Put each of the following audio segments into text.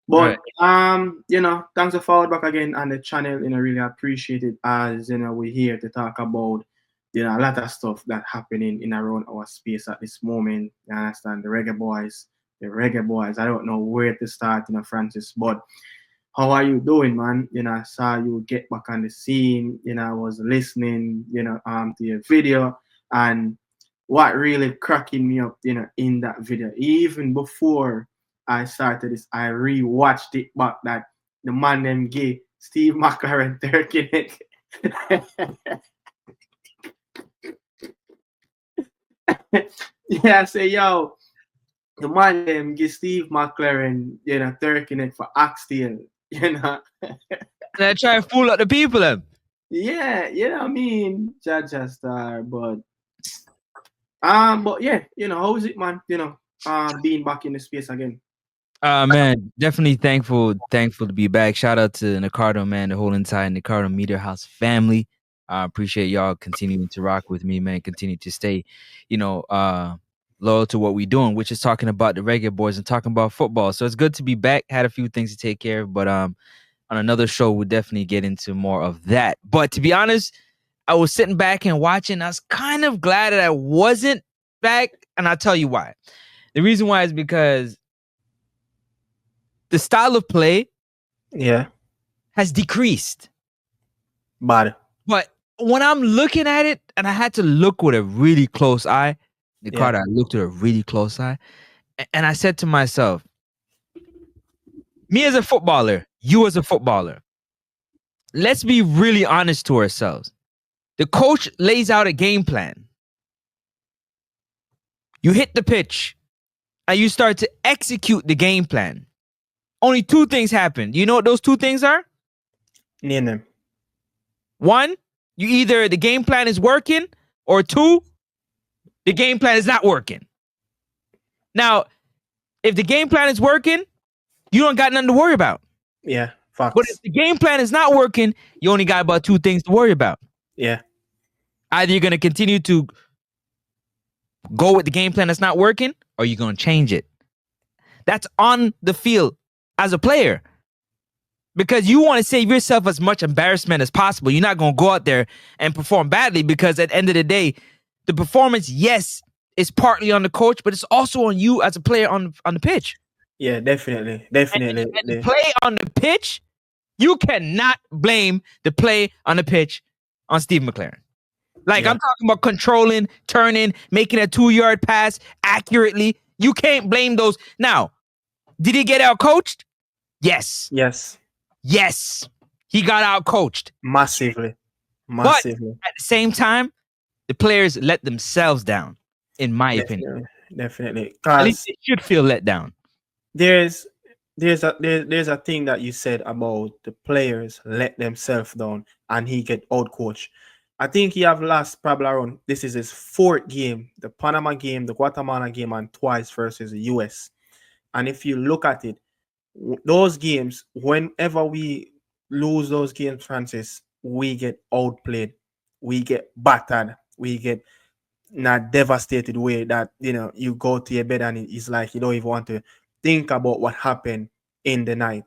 But Right. thanks for forward back again on the channel. Really appreciate it as we're here to talk about a lot of stuff that happening in around our space at this moment. You understand the reggae boys, the reggae boys. I don't know where to start, Francis, but how are you doing, man? I saw you get back on the scene. I was listening, to your video, and what really cracking me up, in that video, even before I started this, I rewatched it back that the man named gay Steve McCLAREN turking it. Yeah, I say yo, the man named gay Steve McCLAREN, turking it for Oxtail, And I try to fool up the people. Yeah, I mean, Jaja Star, but yeah, how is it, man? Being back in the space again. Man, definitely thankful to be back. Shout out to Nicardo, man, the whole entire Nicardo Media House family. I appreciate y'all continuing to rock with me, man. Continue to stay, loyal to what we're doing, which is talking about the reggae boys and talking about football. So it's good to be back. Had a few things to take care of, but on another show, we'll definitely get into more of that. But to be honest, I was sitting back and watching. I was kind of glad that I wasn't back, and I'll tell you why. The reason why is because the style of play has decreased. But when I'm looking at it, and I had to look with a really close eye, I looked with a really close eye, and I said to myself, me as a footballer, you as a footballer, let's be really honest to ourselves. The coach lays out a game plan. You hit the pitch, and you start to execute the game plan. Only two things happen. You know what those two things are? Name them. One, either the game plan is working, or two, the game plan is not working. Now, if the game plan is working, you don't got nothing to worry about. Yeah, facts. But if the game plan is not working, you only got about two things to worry about. Yeah. Either you're going to continue to go with the game plan that's not working, or you're going to change it. That's on the field as a player. Because you want to save yourself as much embarrassment as possible. You're not going to go out there and perform badly, because at the end of the day, the performance, yes, is partly on the coach, but it's also on you as a player on the pitch. Yeah, definitely. And the play on the pitch, you cannot blame the play on the pitch on Steve McCLAREN. I'm talking about controlling, turning, making a 2-yard pass accurately. You can't blame those. Now, did he get out coached? Yes. He got out coached. Massively. But at the same time, the players let themselves down, in my opinion. Definitely. At least they should feel let down. There's a thing that you said about the players let themselves down and he get out coached. I think he have lost probably around, this is his 4th game, the Panama game, the Guatemala game, and twice versus the US. And if you look at it, those games, whenever we lose those games, Francis, we get outplayed, we get battered, we get in a devastated way that you go to your bed and it's like you don't even want to think about what happened in the night.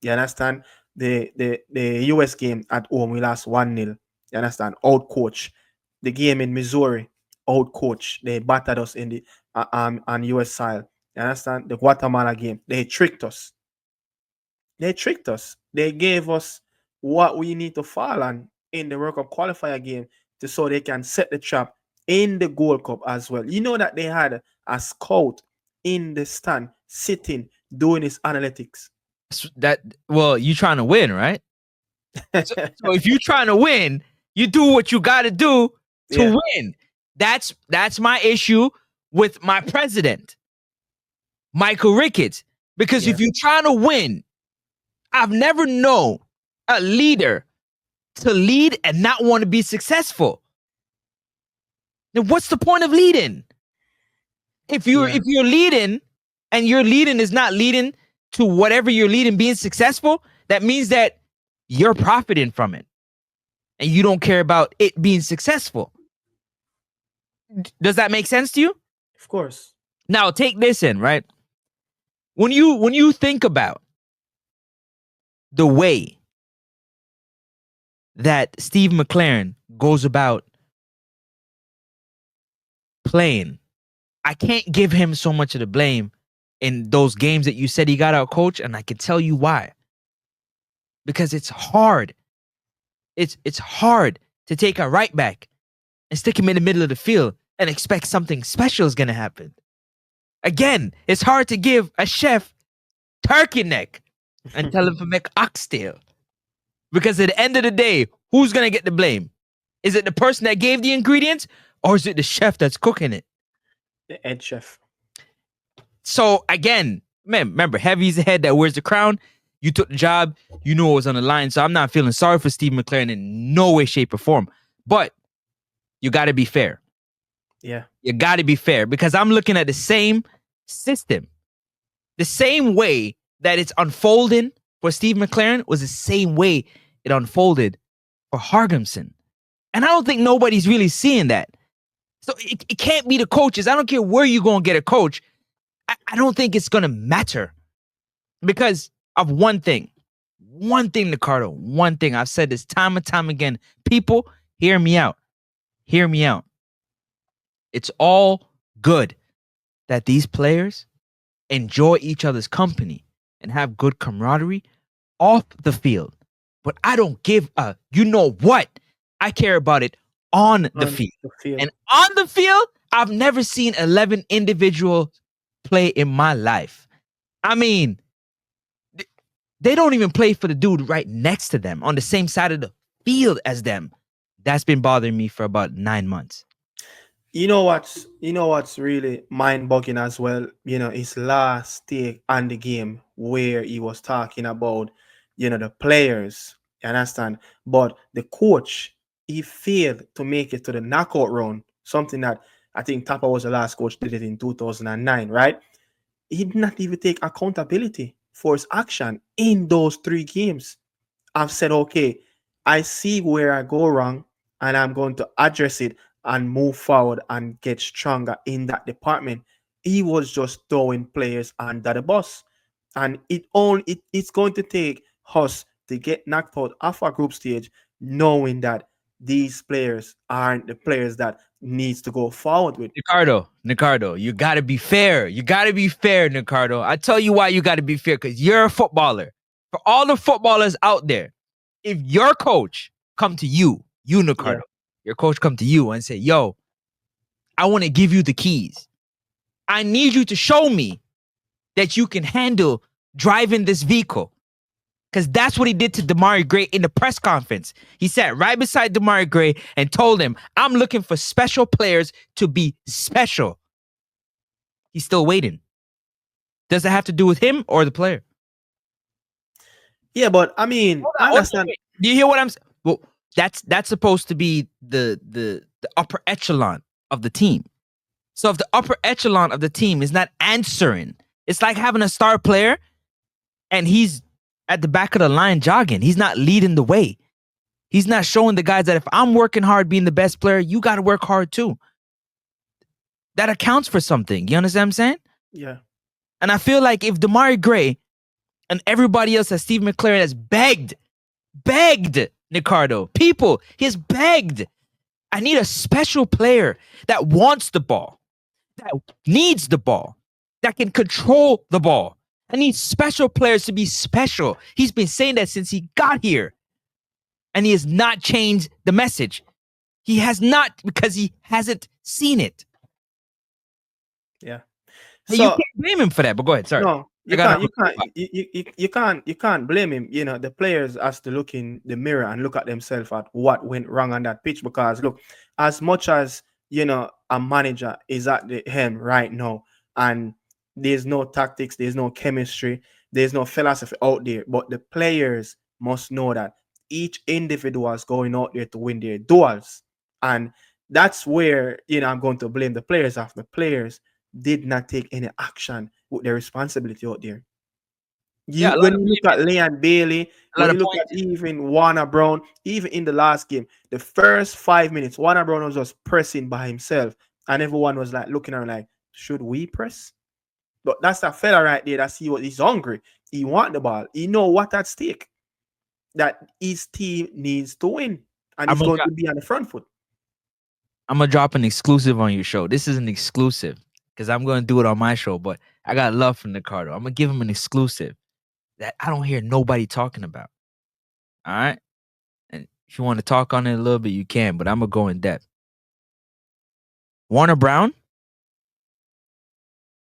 You understand? The US game at home, we lost 1-0. You understand? Out coach. The game in Missouri, out coach. They battered us in the on US side. You understand? The Guatemala game, they tricked us. They gave us what we need to fall on in the World Cup qualifier game so they can set the trap in the Gold Cup as well. You know that they had a scout in the stand sitting doing his analytics. You trying to win, right? so if you're trying to win, you do what you got to do to win. That's my issue with my president, Michael Ricketts. Because if you're trying to win, I've never known a leader to lead and not want to be successful. Then what's the point of leading? If you're leading and your leading is not leading to whatever you're leading being successful, that means that you're profiting from it and you don't care about it being successful. Does that make sense to you? Of course. Now take this in, right? When you think about the way that Steve McCLAREN goes about playing, I can't give him so much of the blame in those games that you said he got out coach, and I can tell you why. Because it's hard. It's hard to take a right back and stick him in the middle of the field and expect something special is gonna happen. Again, it's hard to give a chef turkey neck and tell him to make oxtail. Because at the end of the day, who's gonna get the blame? Is it the person that gave the ingredients, or is it the chef that's cooking it? The head chef. So again, man, remember, heavy's the head that wears the crown. You took the job, you knew it was on the line. So I'm not feeling sorry for Steve McCLAREN in no way, shape, or form. But you got to be fair. Yeah. You got to be fair, because I'm looking at the same system. The same way that it's unfolding for Steve McCLAREN was the same way it unfolded for Hargimson. And I don't think nobody's really seeing that. So it can't be the coaches. I don't care where you're going to get a coach. I don't think it's going to matter because of one thing, Nicardo, one thing. I've said this time and time again. People, hear me out. Hear me out. It's all good that these players enjoy each other's company and have good camaraderie off the field. But I don't give a, you know what? I care about it on the field. And on the field, I've never seen 11 individuals play in my life. I mean, they don't even play for the dude right next to them on the same side of the field as them. That's been bothering me for about 9 months. You know what's really mind-boggling as well? You know, his last take on the game where he was talking about, you know, the players, you understand? But the coach, he failed to make it to the knockout round. Something that I think Tapa was the last coach did it in 2009, right? He did not even take accountability for his action in those 3 games. I've said, okay, I see where I go wrong and I'm going to address it and move forward and get stronger in that department. He was just throwing players under the bus. And it's going to take us to get knocked out of our group stage, knowing that these players aren't the players that needs to go forward with. Nicardo, you got to be fair. You got to be fair, Nicardo. I tell you why you got to be fair, because you're a footballer. For all the footballers out there, if your coach come to you, Nicardo, your coach come to you and say, yo, I want to give you the keys. I need you to show me that you can handle driving this vehicle. Because that's what he did to Demarai Gray in the press conference. He sat right beside Demarai Gray and told him, I'm looking for special players to be special. He's still waiting. Does it have to do with him or the player? Yeah, but I mean, I understand. Do you hear what I'm saying? Well, that's supposed to be the upper echelon of the team. So if the upper echelon of the team is not answering, it's like having a star player and he's at the back of the line jogging. He's not leading the way. He's not showing the guys that if I'm working hard being the best player, you got to work hard too. That accounts for something. You understand what I'm saying? Yeah. And I feel like if Demarai Gray and everybody else at Steve McCLAREN has begged Nicardo, people, he has begged. I need a special player that wants the ball, that needs the ball, that can control the ball. I need special players to be special. He's been saying that since he got here. And he has not changed the message. He has not, because he hasn't seen it. Yeah. So, you can't blame him for that, but go ahead. Sorry. No, you can't blame him. You know, the players has to look in the mirror and look at themselves at what went wrong on that pitch. Because look, as much as, you know, a manager is at the helm right now and there's no tactics, there's no chemistry, there's no philosophy out there, but the players must know that each individual is going out there to win their duels. And that's where, you know, I'm going to blame the players after the players did not take any action with their responsibility out there. When you look at Leon Bailey, when you look at even Warner Brown, even in the last game, the first 5 minutes, Warner Brown was just pressing by himself. And everyone was like looking at him like, should we press? But that's that fella right there. That's he's hungry. He want the ball. He know what at stake. that his team needs to win, and I'm he's gonna going to be on the front foot. I'm gonna drop an exclusive on your show. This is an exclusive because I'm gonna do it on my show, but I got love from Nicardo. I'm gonna give him an exclusive that I don't hear nobody talking about. All right, and if you want to talk on it a little bit, you can, but I'm gonna go in depth. Warner Brown,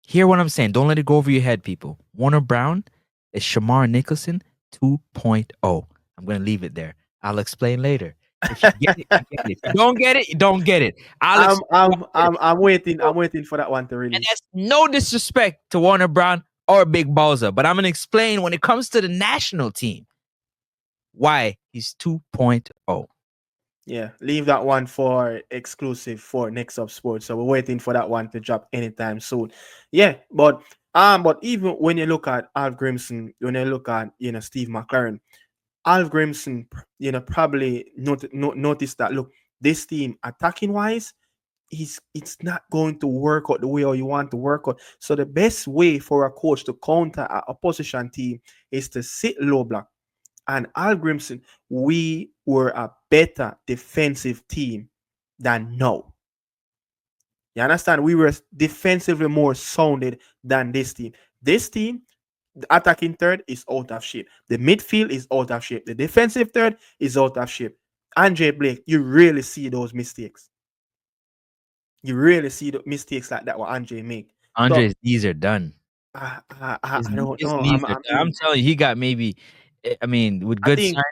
hear what I'm saying. Don't let it go over your head, people. Warner Brown is Shamar Nicholson 2.0. I'm gonna leave it there. I'll explain later. If you get it, you get it. If you don't get it, you don't get it. I'll explain. I'm waiting. I'm waiting for that one to And release. that's no disrespect to Warner Brown or Big Balza, but I'm gonna explain when it comes to the national team why he's 2.0. Yeah, leave that one for exclusive for Next Up Sports. So we're waiting for that one to drop anytime soon. Yeah, but even when you look at Alf Grimson, when you look at Steve McCLAREN, Alf Grimson, probably notice that look, this team attacking wise, it's not going to work out the way you want to work out. So the best way for a coach to counter a opposition team is to sit low block. And Al Grimson, we were a better defensive team than now. You understand? We were defensively more sounded than this team. This team, the attacking third is out of shape. The midfield is out of shape. The defensive third is out of shape. Andre Blake, you really see those mistakes. You really see the mistakes like that what Andre make. Andre's knees are done. I don't His know. knees are done. I'm telling you, he got maybe. I mean, with I good think sign,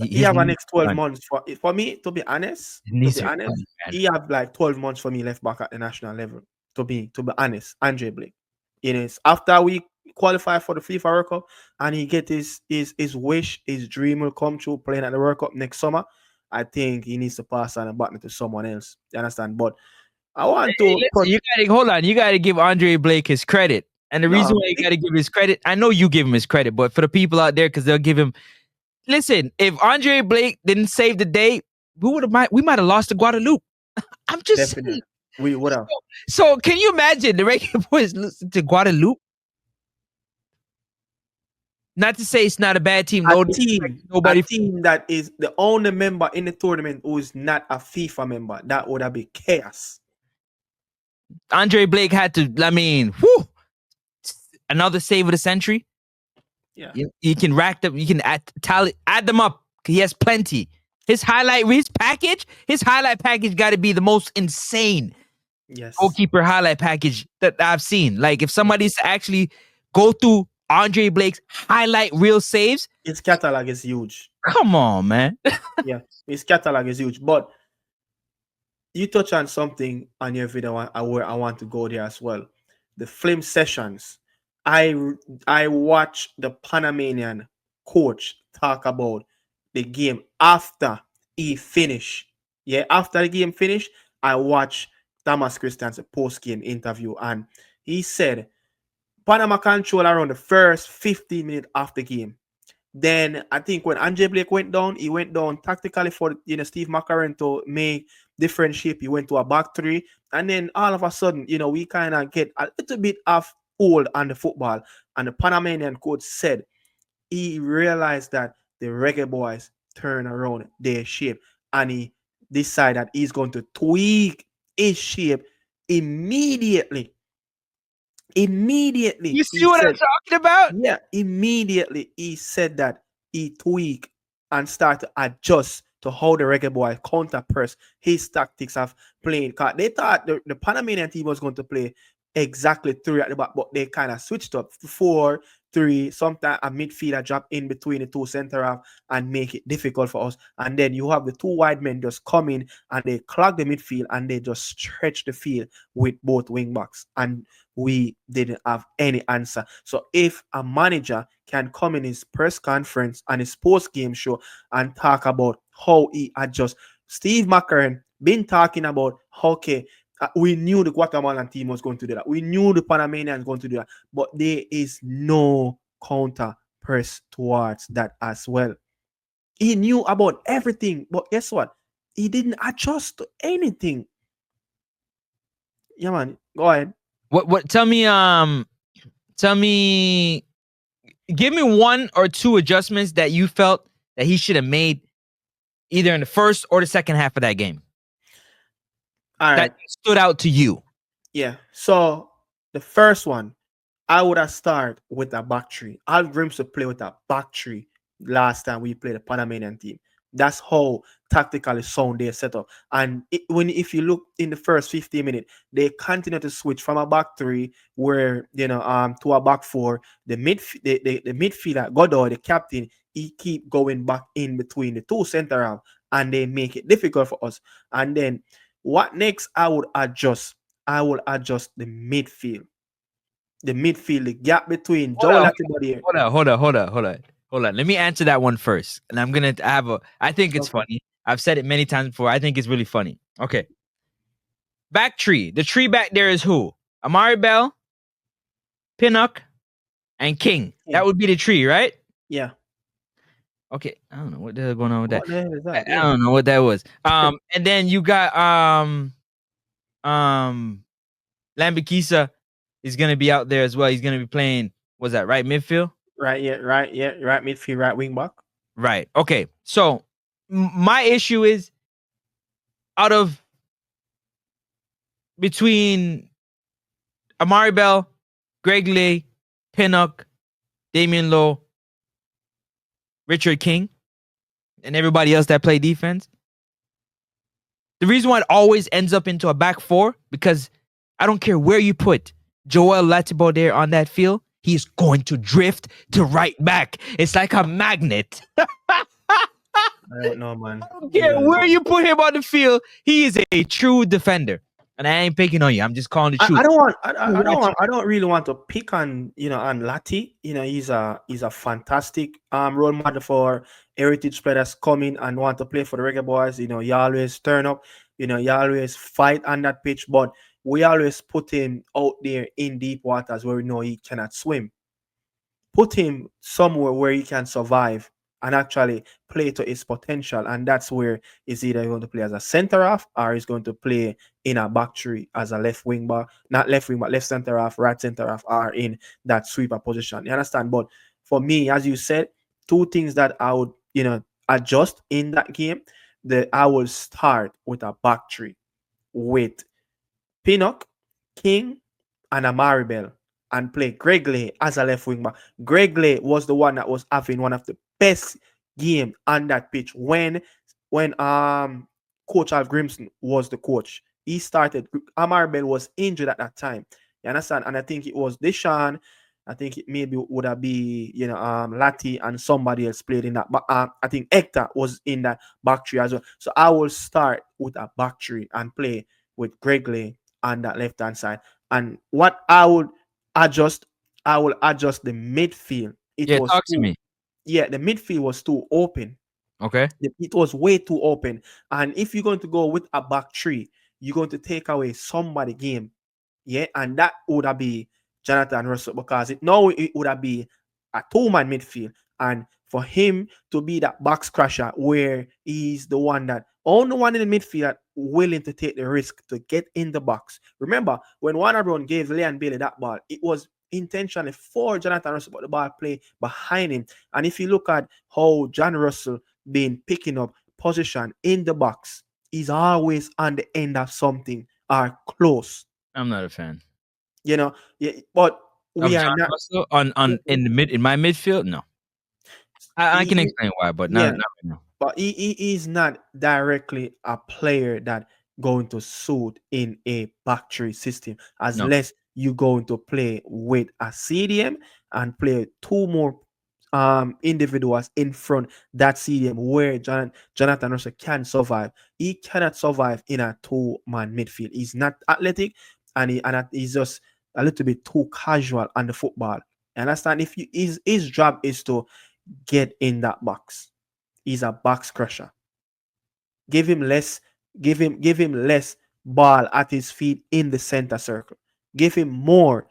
he his have a knees next are 12 done. months for me, to be honest. His knees are done, man. He have like 12 months for me left back at the national level. To be honest, Andre Blake. It is after we qualify for the FIFA World Cup and he get his wish, his dream will come true playing at the World Cup next summer. I think he needs to pass on the button to someone else. You understand? But I want Hey, to listen, you gotta hold on. You gotta give Andre Blake his credit. And the reason no, why you gotta give his credit, I know you give him his credit, but for the people out there, because they'll give him. Listen, if Andre Blake didn't save the day, we might have lost to Guadeloupe. I'm just saying. definitely we would have. So can you imagine the Reggae Boys losing to Guadeloupe? Not to say it's not a bad team. No disrespect to A nobody. team that is the only member in the tournament who is not a FIFA member, that would have been chaos. Andre Blake had to. I mean, whew, another save of the century. Yeah. You can rack them. You can add them up. He has plenty. His highlight package got to be the most insane Yes. goalkeeper highlight package that I've seen. Like if somebody's to actually go through Andre Blake's highlight reel saves, his catalog is huge. Come on, man. Yeah, his catalog is huge. But you touch on something on your video where I want to go there as well. The film sessions. I watch the Panamanian coach talk about the game after he finished. Yeah, after the game finished, I watched Thomas Christian's post-game interview, and he said Panama control around the first 15 minutes of the game. Then I think when Andre Blake went down, he went down tactically for Steve McCLAREN to make different shape. He went to a back three, and then all of a sudden, we kind of get a little bit of hold on the football. And the Panamanian coach said he realized that the Reggae Boys turn around their shape, and he decided that he's going to tweak his shape immediately. You see what I'm talking about? Yeah, immediately he said that he tweaked and started to adjust to how the Reggae Boy counter press his tactics of playing. Because they thought the Panamanian team was going to play exactly 3 at the back, but they kind of switched up 4-3. Sometimes a midfielder drop in between the two center half and make it difficult for us. And then you have the two wide men just come in and they clog the midfield and they just stretch the field with both wing backs. And we didn't have any answer. So if a manager can come in his press conference and his post-game show and talk about how he adjusts, Steve McCLAREN been talking about we knew the Guatemalan team was going to do that. We knew the Panamanians going to do that, but there is no counter press towards that as well. He knew about everything, but guess what? He didn't adjust to anything. Yeah, man. Go ahead. What tell me give me 1 or 2 adjustments that you felt that he should have made either in the first or the second half of that game? All That right. stood out to you? Yeah. So the first one, I would have started with a back three. Al Grims to play with a back three last time we played the Panamanian team. That's how tactically sound they set up. And if you look in the first 15 minutes, they continue to switch from a back three where to a back four. The midfielder, Godoy, the captain, he keep going back in between the two center half, and they make it difficult for us. And then what next? I will adjust the midfield. The gap between Hold Joel on, Atibody. hold on. Let me answer that one first. And I'm gonna have I think it's Okay. funny. I've said it many times before. I think it's really funny. Okay. Back tree. The tree back there is who? Amari Bell, Pinnock, and King. That would be the tree, right? Yeah. Okay. I don't know what the hell going on with that. What the hell is that? I Yeah. don't know what that was. And then you got Lambikisa is gonna be out there as well. He's gonna be playing, was that right midfield? Right. Yeah. Right. Yeah. Right midfield. Right wing back. Right. Okay. So my issue is out of between Amari Bell, Greg Lee, Pinnock, Damian Lowe, Richard King, and everybody else that play defense. The reason why it always ends up into a back four, because I don't care where you put Joel Latibo there on that field, he's going to drift to right back. It's like a magnet. I don't know, man. I don't care where you put him on the field, he is a true defender. And I ain't picking on you. I'm just calling the truth. I don't really want to pick on on Lati. He's a fantastic role model for heritage players coming and want to play for the reggaeboyz. He always turn up. He always fight on that pitch, but we always put him out there in deep waters where we know he cannot swim. Put him somewhere where he can survive and actually play to his potential. And that's where he's either going to play as a center half or he's going to play in a back three as a left wing back, not left wing, but left center half, right center half, or in that sweeper position. You understand? But for me, as you said, two things that I would, adjust in that game. I will start with a back three with Pinnock, King, and Amari Bell, and play Greg Lee as a left wing back. Greg Lee was the one that was having one of the best game on that pitch when Coach Al Grimson was the coach. He started. Amari Bell was injured at that time. You understand? And I think it was Deshaun. I think it maybe would have been Lati and somebody else played in that. But I think Hector was in that back three as well. So I will start with a back three and play with Greg Lee on that left hand side. And what I will adjust the midfield. Talk to me. Yeah, the midfield was too open. Okay. It was way too open. And if you're going to go with a back three, you're going to take away somebody game. Yeah, and that would have been Jonathan Russell, because it would have been a two-man midfield. And for him to be that box crusher where he's the only one in the midfield that willing to take the risk to get in the box. Remember, when Warner Brown gave Leon Bailey that ball, it was intentionally for Jonathan Russell, but the ball play behind him. And if you look at how John Russell been picking up position in the box, he's always on the end of something or close. I'm not a fan. But we are not Russell in my midfield. No, I can explain why, but not right now. But he is not directly a player that going to suit in a back three system, unless you going to play with a CDM and play two more individuals in front that CDM where Jonathan Russell can survive. He cannot survive in a two-man midfield. He's not athletic, and he's just a little bit too casual on the football. Understand? If his job is to get in that box. He's a box crusher. Give him less ball at his feet in the center circle. Give him more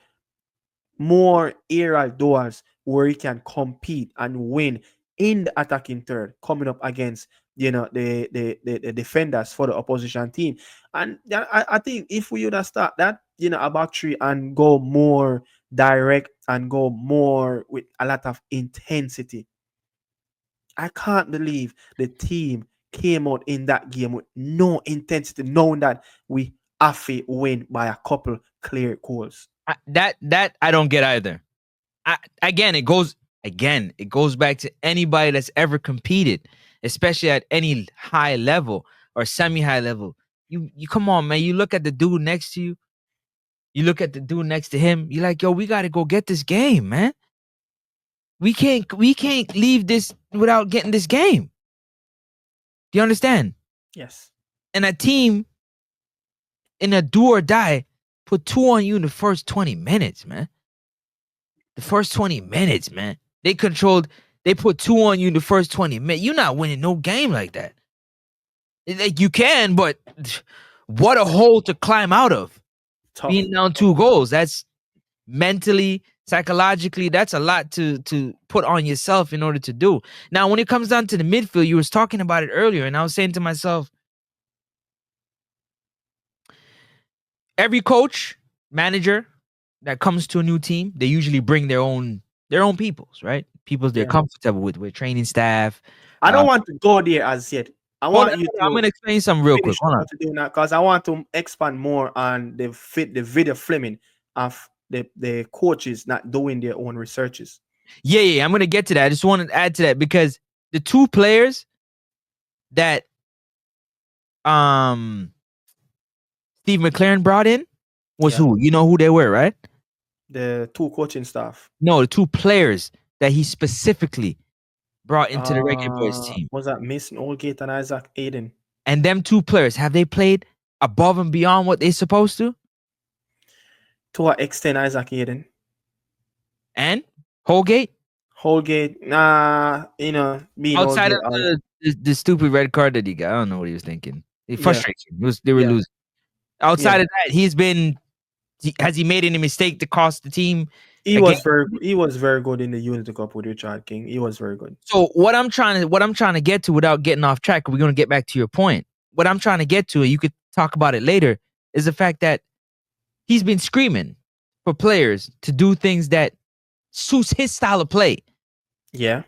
aerial duels where he can compete and win in the attacking third, coming up against the defenders for the opposition team. And I think if we would start that, a back three and go more direct and go more with a lot of intensity, I can't believe the team came out in that game with no intensity, knowing that we have to win by a couple clear goals. That I don't get either. It goes back to anybody that's ever competed, especially at any high level or semi-high level. You come on, man. You look at the dude next to you. You look at the dude next to him. You're like, yo, we got to go get this game, man. We can't leave this without getting this game. Do you understand? Yes. And a team in a do or die put 2 on you in the first 20 minutes, man. The first 20 minutes, man. They put 2 on you in the first 20 minutes. You're not winning no game like that. Like you can, but what a hole to climb out of. Tough. Being down 2 goals. That's mentally, psychologically, that's a lot to put on yourself in order to do. Now, when it comes down to the midfield, you was talking about it earlier, and I was saying to myself, every coach, manager that comes to a new team, they usually bring their own peoples, right? Peoples they're comfortable with training staff. I don't want to go there as yet. I'm going to explain something real quick. Hold on. Because I want to expand more on the video framing of the coaches not doing their own researches. Yeah. I'm going to get to that. I just want to add to that because the 2 players that Steve McCLAREN brought in was who? You know who they were, right? The 2 coaching staff. No, the 2 players that he specifically brought into the reggaeboyz team. Was that Mason Oldgate and Isaac Aiden? And them 2 players, have they played above and beyond what they're supposed to? To an extent, Isaac Aiden. And Holgate? Nah, being outside Holgate, of the stupid red card that he got. I don't know what he was thinking. It frustrates him. They were losing. Outside of that, has he made any mistake to cost the team? He was very good in the Unity Cup with Richard King. He was very good. So what I'm trying to get to without getting off track, we're gonna get back to your point. What I'm trying to get to, and you could talk about it later, is the fact that he's been screaming for players to do things that suits his style of play. Yeah.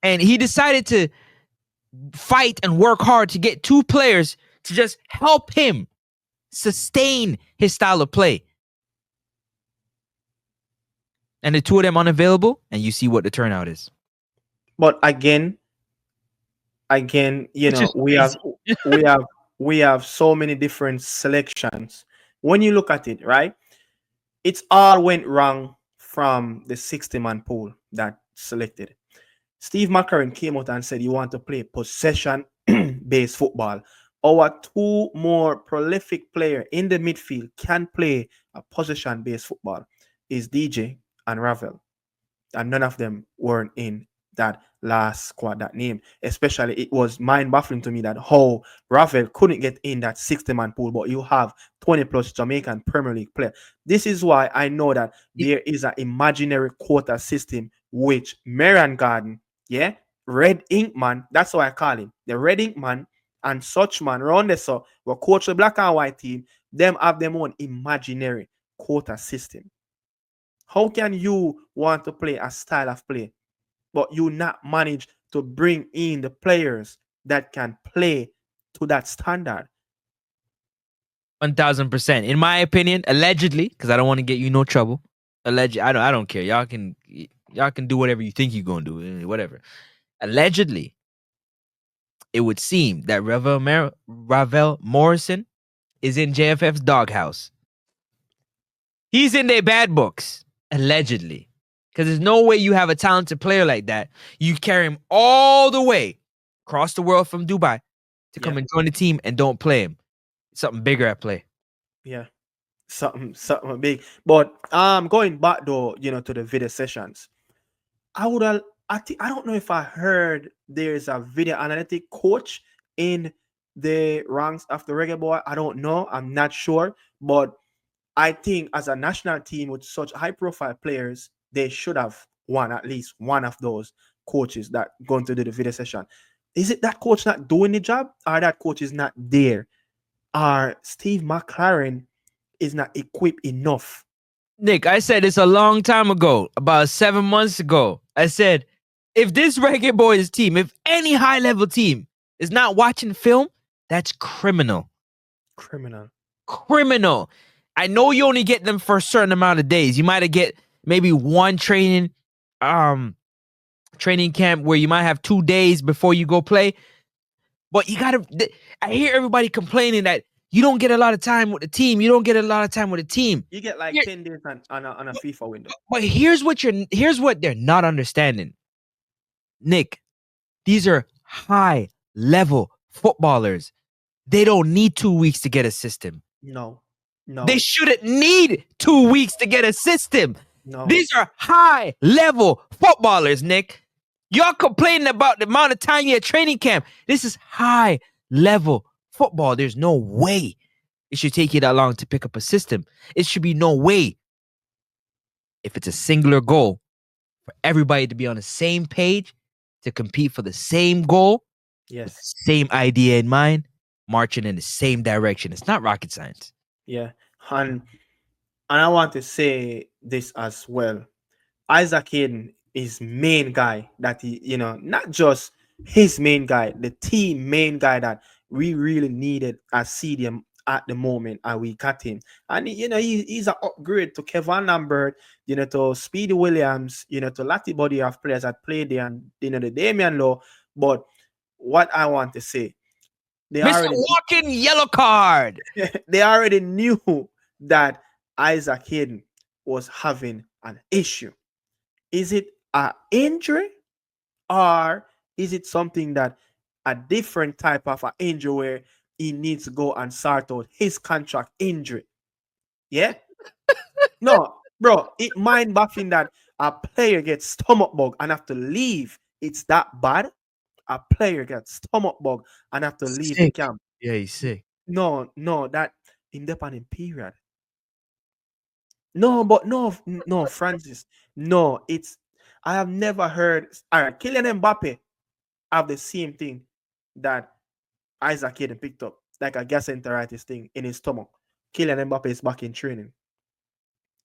And he decided to fight and work hard to get 2 players to just help him sustain his style of play. And the 2 of them unavailable, and you see what the turnout is. But again, we have so many different selections. When you look at it, right, it's all went wrong from the 60-man pool that selected. Steve McCLAREN came out and said you want to play possession-based football. Our 2 more prolific players in the midfield can play a possession-based football is DJ and Ravel. And none of them weren't in that last squad that name. Especially, it was mind-baffling to me that how Ravel couldn't get in that 60-man pool, but you have 20-plus Jamaican Premier League player. This is why I know that there is an imaginary quota system which Marian Garden, Red Ink Man, that's what I call him, the Red Ink Man and such man around there, so we coach the black and white team, them have their own imaginary quota system. How can you want to play a style of play, but you not manage to bring in the players that can play to that standard? 1000%. In my opinion, allegedly, because I don't want to get you no trouble. I don't care. Y'all can do whatever you think you're gonna do, whatever. Allegedly, it would seem that Ravel Morrison is in JFF's doghouse. He's in their bad books, allegedly. Because there's no way you have a talented player like that. You carry him all the way across the world from Dubai to come and join the team and don't play him. Something bigger at play. Yeah. Something big. But going back though, to the video sessions, I don't know if I heard there's a video analytic coach in the ranks of the Reggae Boy. I don't know. I'm not sure. But I think as a national team with such high profile players, they should have at least one of those coaches that going to do the video session. Is it that coach not doing the job, or that coach is not there, or Steve McCLAREN is not equipped enough? Nick, I said this a long time ago, about 7 months ago. I said, if this reggaeboyz team, if any high level team is not watching film, that's criminal. Criminal. I know you only get them for a certain amount of days. You might have get maybe one training camp where you might have 2 days before you go play. But you gotta. I hear everybody complaining that you don't get a lot of time with the team. You don't get a lot of time with the team. You get like 10 days on a FIFA window. But here's what they're not understanding. Nick, these are high level footballers. They don't need 2 weeks to get a system. No. They shouldn't need 2 weeks to get a system. No. These are high level footballers, Nick. Y'all complaining about the amount of time you at training camp. This is high level football. There's no way it should take you that long to pick up a system. It should be no way, if it's a singular goal, for everybody to be on the same page to compete for the same goal. Yes. Same idea in mind, marching in the same direction. It's not rocket science. Yeah. And I want to say this as well. Isaac Hayden is main guy that he, not just his main guy, the team main guy that we really needed as CDM at the moment, and we got him. And he's an upgrade to Kevin Lambert, to Speedy Williams, to Lati body of players that played there, and the Damian Lowe. But what I want to say, Mr. Walking yellow card. They already knew that Isaac Hayden was having an issue. Is it an injury, or is it something that a different type of an injury where he needs to go and sort out his contract injury? Yeah? No, bro, it mind baffling that a player gets stomach bug and have to leave. It's that bad? A player gets stomach bug and have to leave the camp. Yeah, he's sick. No, that independent period. No, but no, Francis. No, I have never heard. All right, Kylian Mbappe have the same thing that Isaac Hayden picked up, like a gastroenteritis thing in his stomach. Kylian Mbappe is back in training.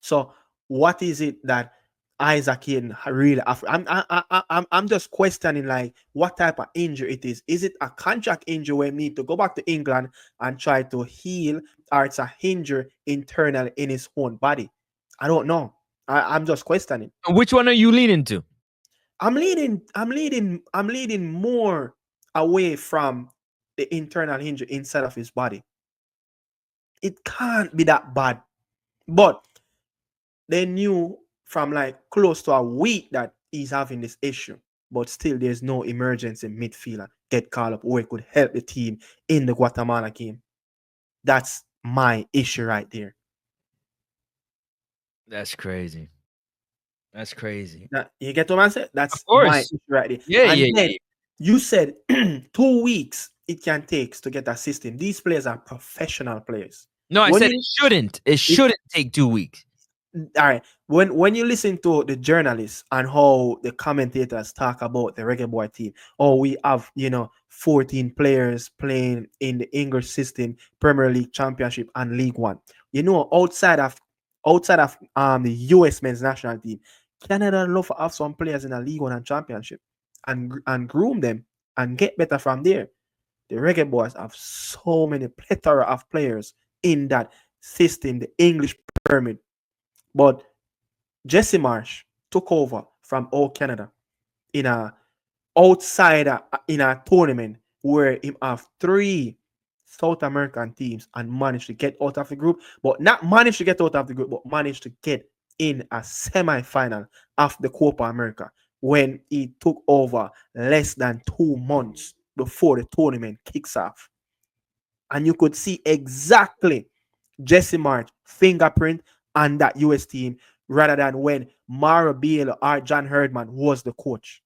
So what is it that Isaac Hayden really? I'm just questioning, like, what type of injury it is. Is it a contract injury where he need to go back to England and try to heal, or it's a injury internally in his own body? I don't know. I'm just questioning. Which one are you leaning to? I'm leading more away from the internal injury inside of his body. It can't be that bad. But they knew from like close to a week that he's having this issue. But still, there's no emergency midfielder get called up where it could help the team in the Guatemala game. That's my issue right there. That's crazy. That's crazy. Now, you get what I'm saying? That's my issue right there. Yeah. You said 2 weeks it can take to get that system. These players are professional players. No, I said it shouldn't. It shouldn't take 2 weeks. All right. When you listen to the journalists and how the commentators talk about the Reggae Boy team, we have 14 players playing in the English system, Premier League, Championship, and League One. Outside of the US men's national team, Canada love to have some players in the League One and Championship and groom them and get better from there. The Reggae Boys have so many plethora of players in that system, the English pyramid. But Jesse Marsh took over from Old Canada in a tournament where he have 3 South American teams and managed to get out of the group, but not managed to get out of the group, but managed to get in a semi-final of the Copa America when he took over less than 2 months before the tournament kicks off. And you could see exactly Jesse March fingerprint on that US team rather than when Mara Beal or John Herdman was the coach.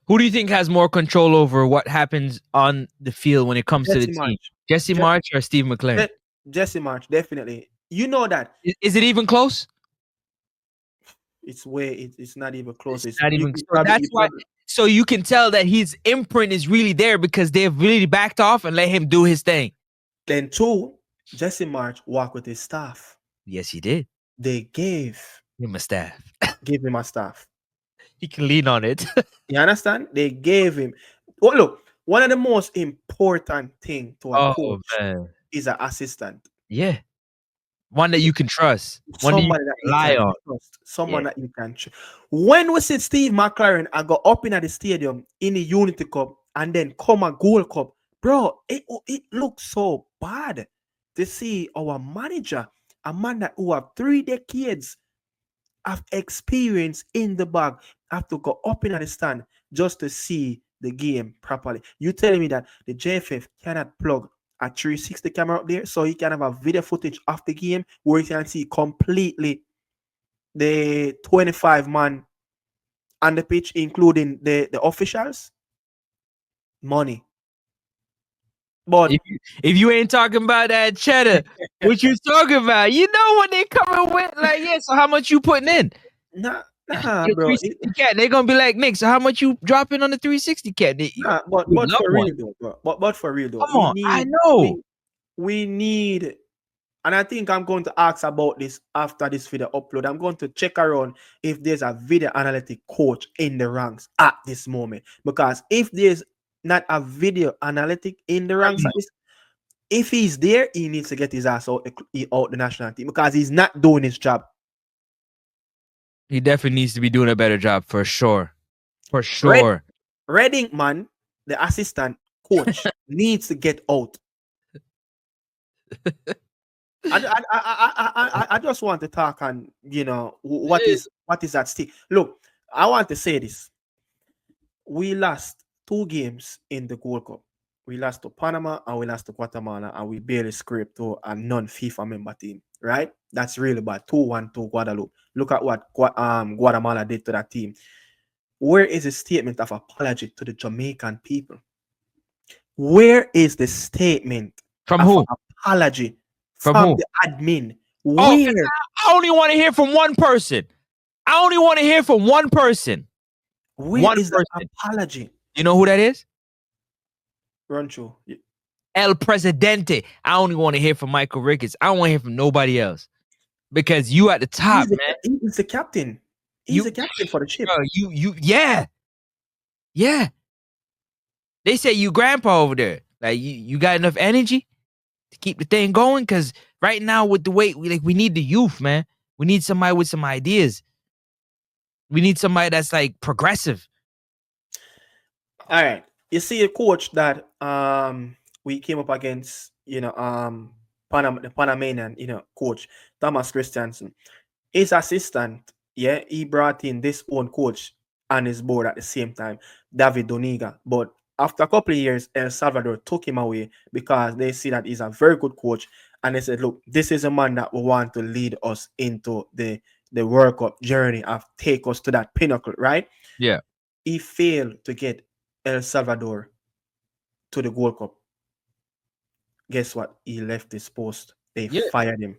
Who do you think has more control over what happens on the field when it comes to the team? Jesse March or Steve McClaren? Jesse March, definitely. You know that. Is it even close? It's not even close. It's not even close. That's why. So you can tell that his imprint is really there because they've really backed off and let him do his thing. Then 2, Jesse March walked with his staff. Yes, he did. They gave him a staff. Give him a staff. He can lean on it. You understand? They gave him. Well, look, one of the most important thing to a Oh coach man. is an assistant. Yeah. One that you can trust. One that you Somebody can that you rely can on. trust. Someone Yeah. that you can trust. When we see Steve McCLAREN, I go up in at the stadium in the Unity Cup and then come a Gold Cup, bro, it looks so bad to see our manager, a man that who have 3 decades of experience in the bag, have to go up in at the stand just to see the game properly. You telling me that the JFF cannot plug a 360 camera up there so he can have a video footage of the game where you can see completely the 25 man on the pitch, including the officials? Money. But If you ain't talking about that cheddar, what you talking about? You know what they coming with? Like, yeah, so how much you putting in? nah, Your bro. 360 cat. They're gonna be like, Nick, so how much you dropping on the 360 cat? Nah, but You love for one. real though, bro. But for real though, Come on, I know. we need, and I think I'm going to ask about this after this video upload. I'm going to check around if there's a video analytic coach in the ranks at this moment. Because if there's not a video analytic in the ranks at this, if he's there, he needs to get his ass out the national team because he's not doing his job. He definitely needs to be doing a better job for sure. For sure. Redding, man, the assistant coach, needs to get out. I just want to talk on, what is at stake. Look, I want to say this. We lost 2 games in the Gold Cup. We lost to Panama and we lost to Guatemala, and we barely scraped to a non-FIFA member team, right? That's really bad. 2-1 to Guadeloupe. Look at what Guatemala did to that team. Where is the statement of apology to the Jamaican people? Where is the statement From of who? apology From from who? the admin? Oh, Where? I only want to hear from one person. I only want to hear from one person. Where is the apology? You know who that is? Roncho. El Presidente. I only want to hear from Michael Ricketts. I don't want to hear from nobody else. Because you at the top, man. He's the captain. He's the captain for the ship. Yeah. Yeah. They say you grandpa over there. Like you got enough energy to keep the thing going? Because right now with the weight, we need the youth, man. We need somebody with some ideas. We need somebody that's like progressive. All right. You see a coach that we came up against, the Panamanian, coach, Thomas Christiansen. His assistant, he brought in this own coach on his board at the same time, David Doniga. But after a couple of years, El Salvador took him away because they see that he's a very good coach. And they said, look, this is a man that will want to lead us into the World Cup journey of take us to that pinnacle, right? Yeah. He failed to get El Salvador to the Gold Cup. Guess what? He left his post. They fired him.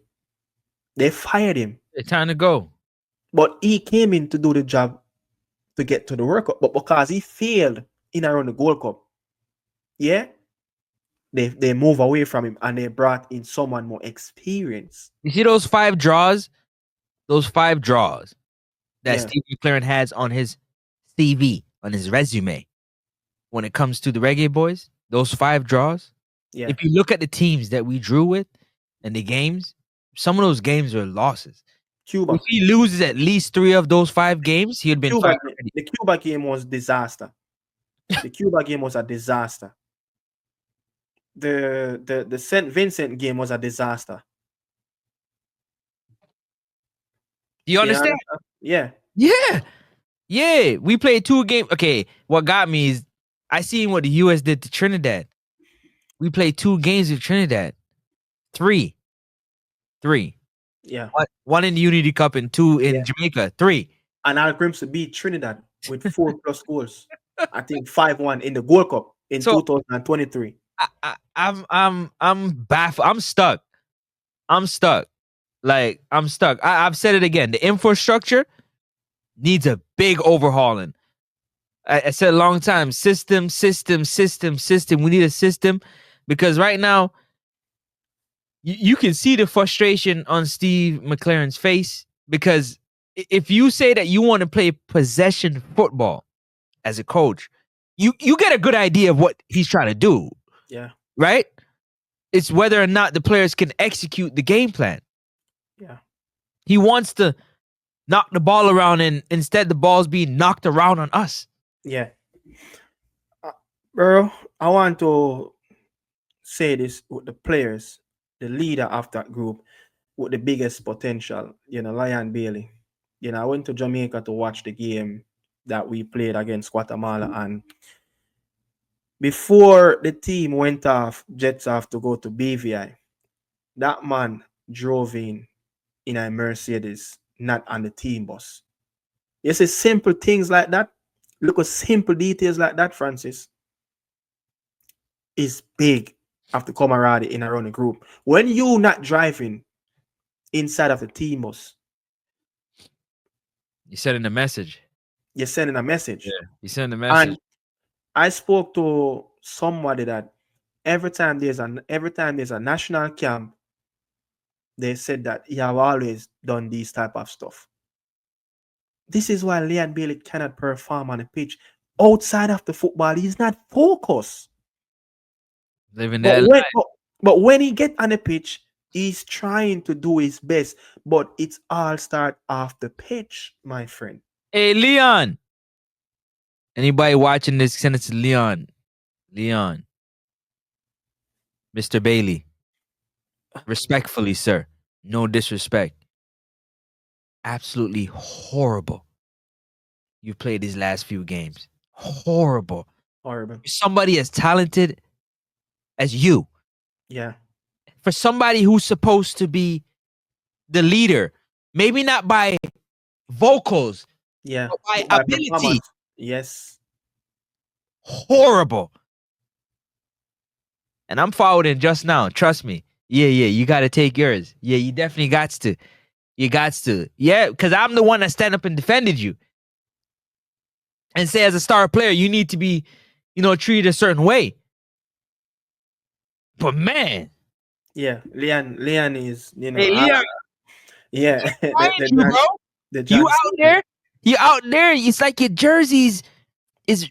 It's time to go. But he came in to do the job to get to the World Cup. But because he failed in around the Gold Cup, they move away from him and they brought in someone more experienced. You see those 5 draws? Those 5 draws that Steve McCLAREN has on his CV, on his resume. When it comes to the REGGAeboyz, those 5 draws. Yeah. If you look at the teams that we drew with and the games, some of those games are losses. Cuba. If he loses at least 3 of those 5 games, he'd been fired. The Cuba game was disaster. The Cuba game was a disaster. The St. Vincent game was a disaster. Do you understand? Yeah. We played 2 games. Okay, what got me is I seen what the US did to Trinidad. We played 2 games with Trinidad. 3. Yeah. 1 in the Unity Cup and 2 in Jamaica. 3. And Al Crimson beat Trinidad with 4+ goals. I think 5-1 in the Gold Cup in 2023. I'm baffled. I'm stuck. Like, I'm stuck. I've said it again. The infrastructure needs a big overhauling. I said a long time. System. We need a system because right now you can see the frustration on Steve McClaren's face because if you say that you want to play possession football as a coach, you get a good idea of what he's trying to do. Yeah. Right? It's whether or not the players can execute the game plan. Yeah. He wants to knock the ball around, and instead the ball's being knocked around on us. Yeah. Bro, I want to say this with the players, the leader of that group with the biggest potential, Lion Bailey. I went to Jamaica to watch the game that we played against Guatemala, and before the team went off, jets off to go to BVI, that man drove in a Mercedes, not on the team bus. You see simple things like that. Look at simple details like that, Francis. Is big after camaraderie in around the group. When you not driving inside of the team bus, you're sending a message. You're sending a message. Yeah, you're sending a message. And I spoke to somebody that every time there's a national camp, they said that he have always done these type of stuff. This is why Leon Bailey cannot perform on the pitch. Outside of the football, he's not focused. Living that life. But when he get on the pitch, he's trying to do his best. But it's all start off the pitch, my friend. Hey, Leon. Anybody watching this, send it to Leon. Leon. Mr. Bailey. Respectfully, sir. No disrespect. Absolutely horrible. You played these last few games. Horrible. Horrible. Somebody as talented as you. Yeah. For somebody who's supposed to be the leader, maybe not by vocals, yeah, but by ability. Yes. Horrible. And I'm forwarding just now. Trust me. Yeah, you got to take yours. Yeah, you definitely got to. You got to. Yeah, because I'm the one that stand up and defended you. And say as a star player, you need to be, treated a certain way. But man. Yeah, Leon is, Hey, Leon. Yeah. You out there? You out there? It's like your jerseys is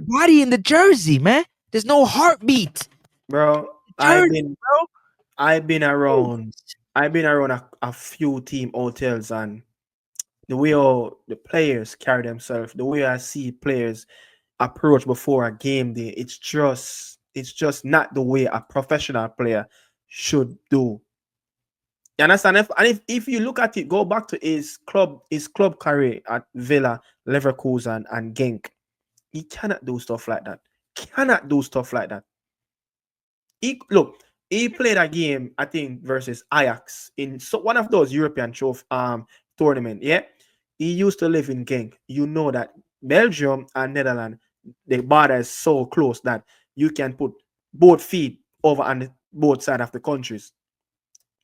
body in the jersey, man. There's no heartbeat. Bro, I've been around a few team hotels, and the way the players carry themselves, the way I see players approach before a game day, it's just not the way a professional player should do. You understand? If you look at it, go back to his club career at Villa, Leverkusen, and Genk. He cannot do stuff like that. He played a game, I think, versus Ajax in one of those European tournament. Yeah, he used to live in Genk. You know that Belgium and Netherlands, the border is so close that you can put both feet over on both sides of the countries.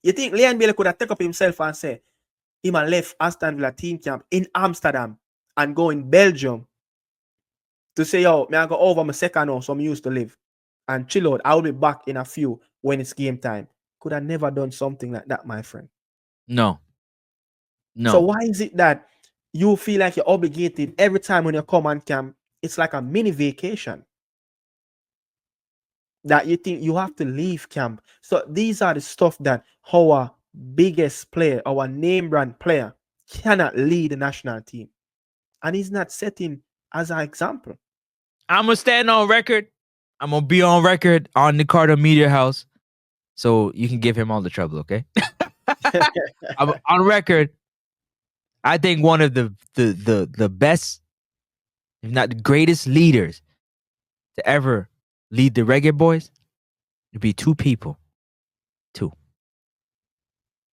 You think Leon Bailey could have taken up himself and say, him a left Aston Villa team camp in Amsterdam and go in Belgium to say, yo, may I go over my second house so I used to live and chill out. I'll be back in a few when it's game time. Could have never done something like that, my friend. No. So why is it that you feel like you're obligated every time when you come on camp? It's like a mini vacation that you think you have to leave camp. So these are the stuff that our biggest player, our name brand player, cannot lead the national team. And he's not setting as an example. I'm going to stand on record. I'm going to be on record on Nicardo Media House. So you can give him all the trouble, okay? I'm on record. I think one of the best, if not the greatest leaders to ever lead the REGGAEBOYZ would be two people. Two.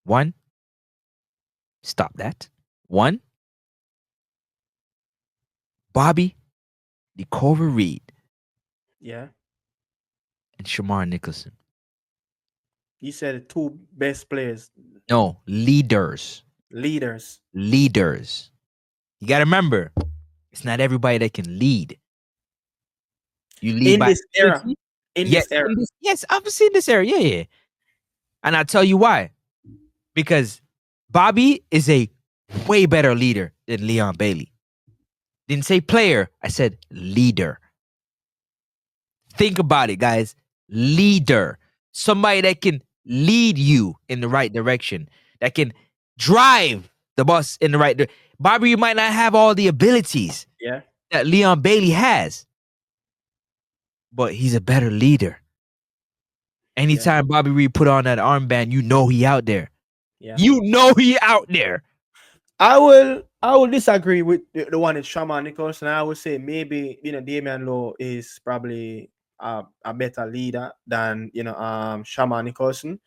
One. Stop that. One. Bobby DeCover Reed. Yeah. And Shamar Nicholson. You said the two best players. No, leaders. Leaders. You got to remember, it's not everybody that can lead. You lead in by this era. Yes, obviously in this era. Yeah. And I'll tell you why. Because Bobby is a way better leader than Leon Bailey. Didn't say player, I said leader. Think about it, guys. Leader. Somebody that can lead you in the right direction, that can drive the bus in the right direction. Bobby might not have all the abilities that Leon Bailey has, but he's a better leader. Anytime Bobby Reed put on that armband, you know he out there. You know he out there. I will disagree with the one in Shaman Nicholson. I would say maybe Damian Lowe is probably a better leader than Shaman Nicholson.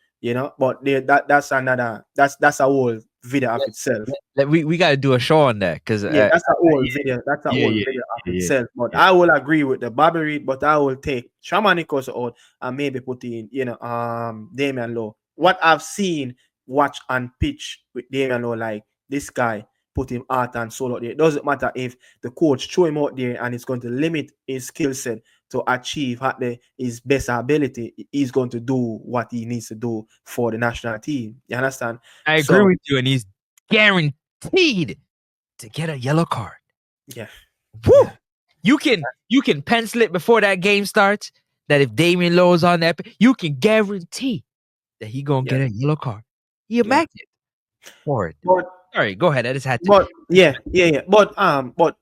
But that's another that's a whole video of itself. We got to do a show on that because that's a whole video. That's a whole video of itself. But I will agree with the Bobby Reed, but I will take Shaman Nicholson out and maybe put in Damian Lowe. What I've seen, watch and pitch with Damian Lowe, like this guy put him heart and soul out there. It doesn't matter if the coach throw him out there and it's going to limit his skill set to achieve his best ability. He's going to do what he needs to do for the national team. You understand? I agree with you, and he's guaranteed to get a yellow card. Yeah. Woo! Yeah. You can pencil it before that game starts that if Damian Lowe is on that, you can guarantee that he gonna get a yellow card. He a magnet for it. But, sorry, go ahead. I just had to. But But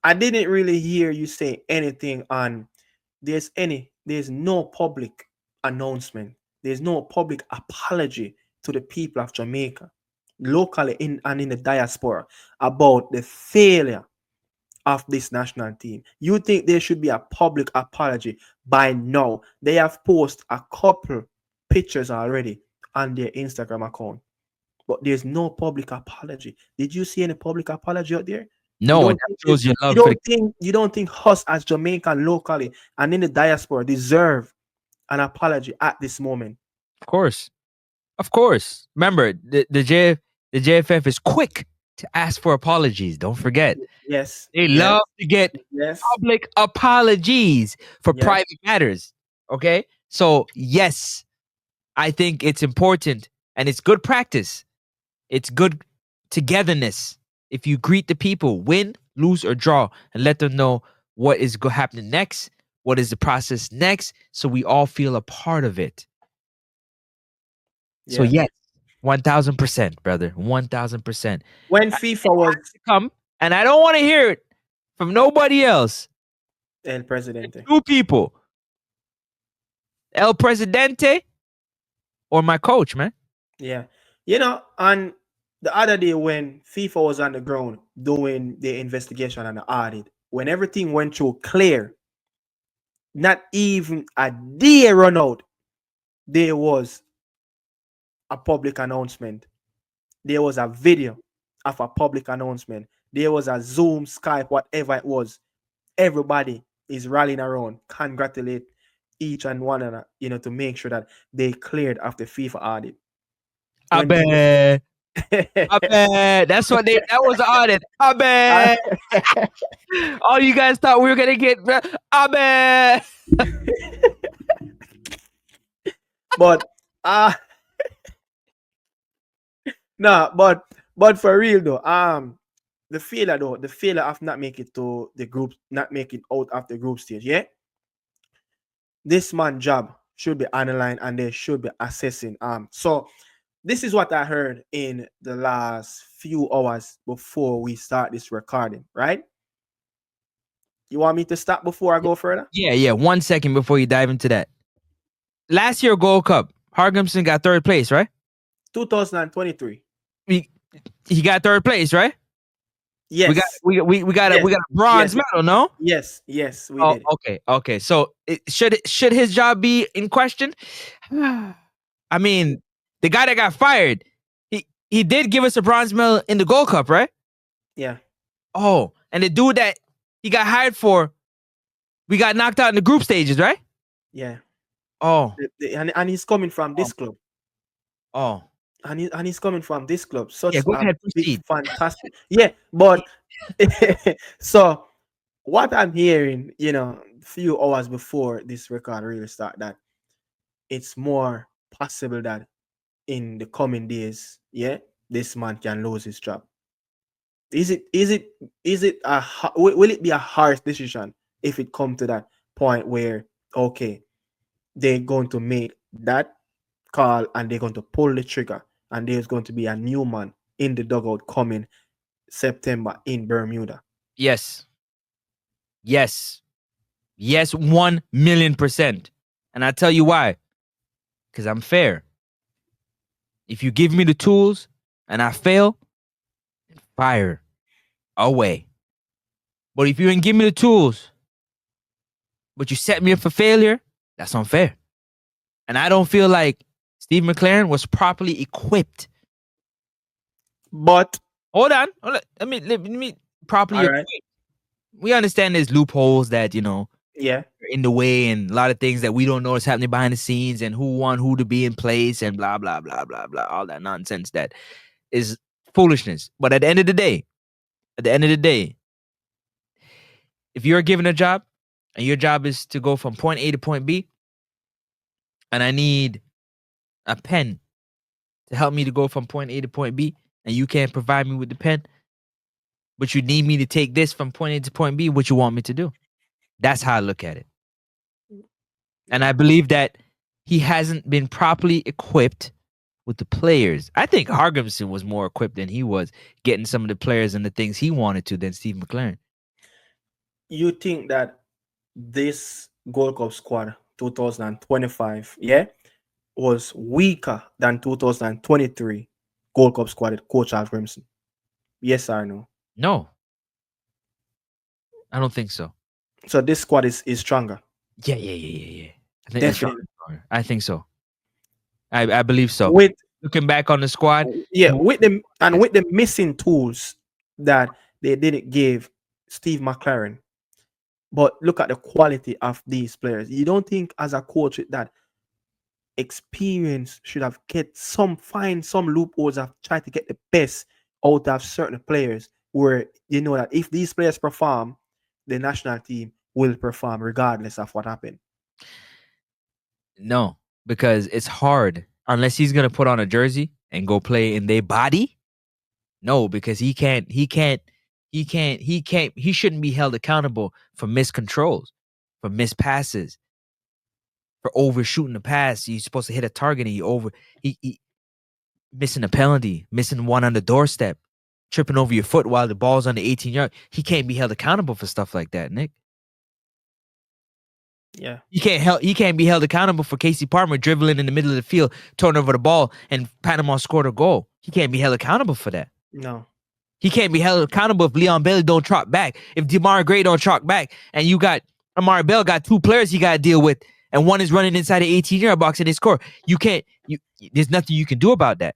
I didn't really hear you say anything on there's no public announcement. There's no public apology to the people of Jamaica, locally in the diaspora, about the failure of this national team. You think there should be a public apology by now? They have posted a couple pictures already on their Instagram account, but there's no public apology. Did you see any public apology out there? No, that shows your love. You don't think us as Jamaican locally and in the diaspora deserve an apology at this moment? Of course. Remember, the JFF is quick to ask for apologies. Don't forget. Yes. They love to get public apologies for private matters. Okay? So, yes, I think it's important and it's good practice. It's good togetherness. If you greet the people, win, lose, or draw, and let them know what is happening next, what is the process next, so we all feel a part of it. So yes, 1,000%, brother, 1,000%. When FIFA was to come, and I don't want to hear it from nobody else. El Presidente. Two people, El Presidente, or my coach, man. Yeah, and the other day when FIFA was on the ground doing the investigation and the audit, when everything went through clear, not even a day run out, there was a public announcement. There was a video of a public announcement. There was a Zoom, Skype, whatever it was. Everybody is rallying around, congratulate each and one another, to make sure that they cleared of the FIFA audit. I bet. That's what that was the audit. I bet. All you guys thought we were gonna get. I bet. But no, but for real though, the failure of not making it to the group, not making out of the group stage, this man's job should be analyzed and they should be assessing. So this is what I heard in the last few hours before we start this recording, right? You want me to stop before I go further? Yeah. 1 second before you dive into that. Last year Gold Cup, Hargimson got third place, right? 2023. He got third place, right? Yes. We got a bronze medal, no? Yes, we did. Okay. So should his job be in question? I mean, the guy that got fired, he did give us a bronze medal in the Gold Cup, right? Yeah. Oh, and the dude that he got hired for, we got knocked out in the group stages, right? Yeah. Oh. And he's coming from this club. Oh. And he's coming from this club. Such go ahead, proceed. Fantastic. Yeah, but so what I'm hearing, a few hours before this record really start, that it's more possible that in the coming days, this man can lose his job. Is it will it be a harsh decision if it come to that point where okay, they're going to make that call and they're going to pull the trigger and there's going to be a new man in the dugout coming September in Bermuda? Yes. Yes. Yes, 1,000,000%. And I tell you why. Because I'm fair. If you give me the tools and I fail, fire away. But if you ain't give me the tools, but you set me up for failure, that's unfair. And I don't feel like Steve McCLAREN was properly equipped. But hold on. Let me properly equipped. Right. We understand there's loopholes that, Yeah, in the way, and a lot of things that we don't know is happening behind the scenes, and who want who to be in place, and blah blah blah blah blah, all that nonsense that is foolishness. But at the end of the day, if you're given a job and your job is to go from point A to point B, and I need a pen to help me to go from point A to point B, and you can't provide me with the pen, but you need me to take this from point A to point B, what you want me to do? That's how I look at it. And I believe that he hasn't been properly equipped with the players. I think Hargrimson was more equipped than he was getting some of the players and the things he wanted to than Steve McCLAREN. You think that this Gold Cup squad 2025, yeah, was weaker than 2023 Gold Cup squad coach Hargrimson? Yes or no? No. I don't think so. So this squad is stronger. Yeah. I think Definitely. I think so. I believe so. With looking back on the squad, with the missing tools that they didn't give Steve McCLAREN, but look at the quality of these players. You don't think as a coach with that experience should have find some loopholes of try to get the best out of certain players, where you know that if these players perform, the national team will perform regardless of what happened? No, because it's hard unless he's gonna put on a jersey and go play in their body. No, because he shouldn't be held accountable for miscontrols, for missed passes, for overshooting the pass. You're supposed to hit a target and he missing a penalty, missing one on the doorstep, tripping over your foot while the ball's on the 18-yard. He can't be held accountable for stuff like that, Nick. Yeah. He can't be held accountable for Casey Palmer dribbling in the middle of the field, turning over the ball, and Panama scored a goal. He can't be held accountable for that. No. He can't be held accountable if Leon Bailey don't trot back, if DeMar Gray don't trot back, and you got Amari Bell got two players he got to deal with, and one is running inside the 18-yard box and they score. There's nothing you can do about that.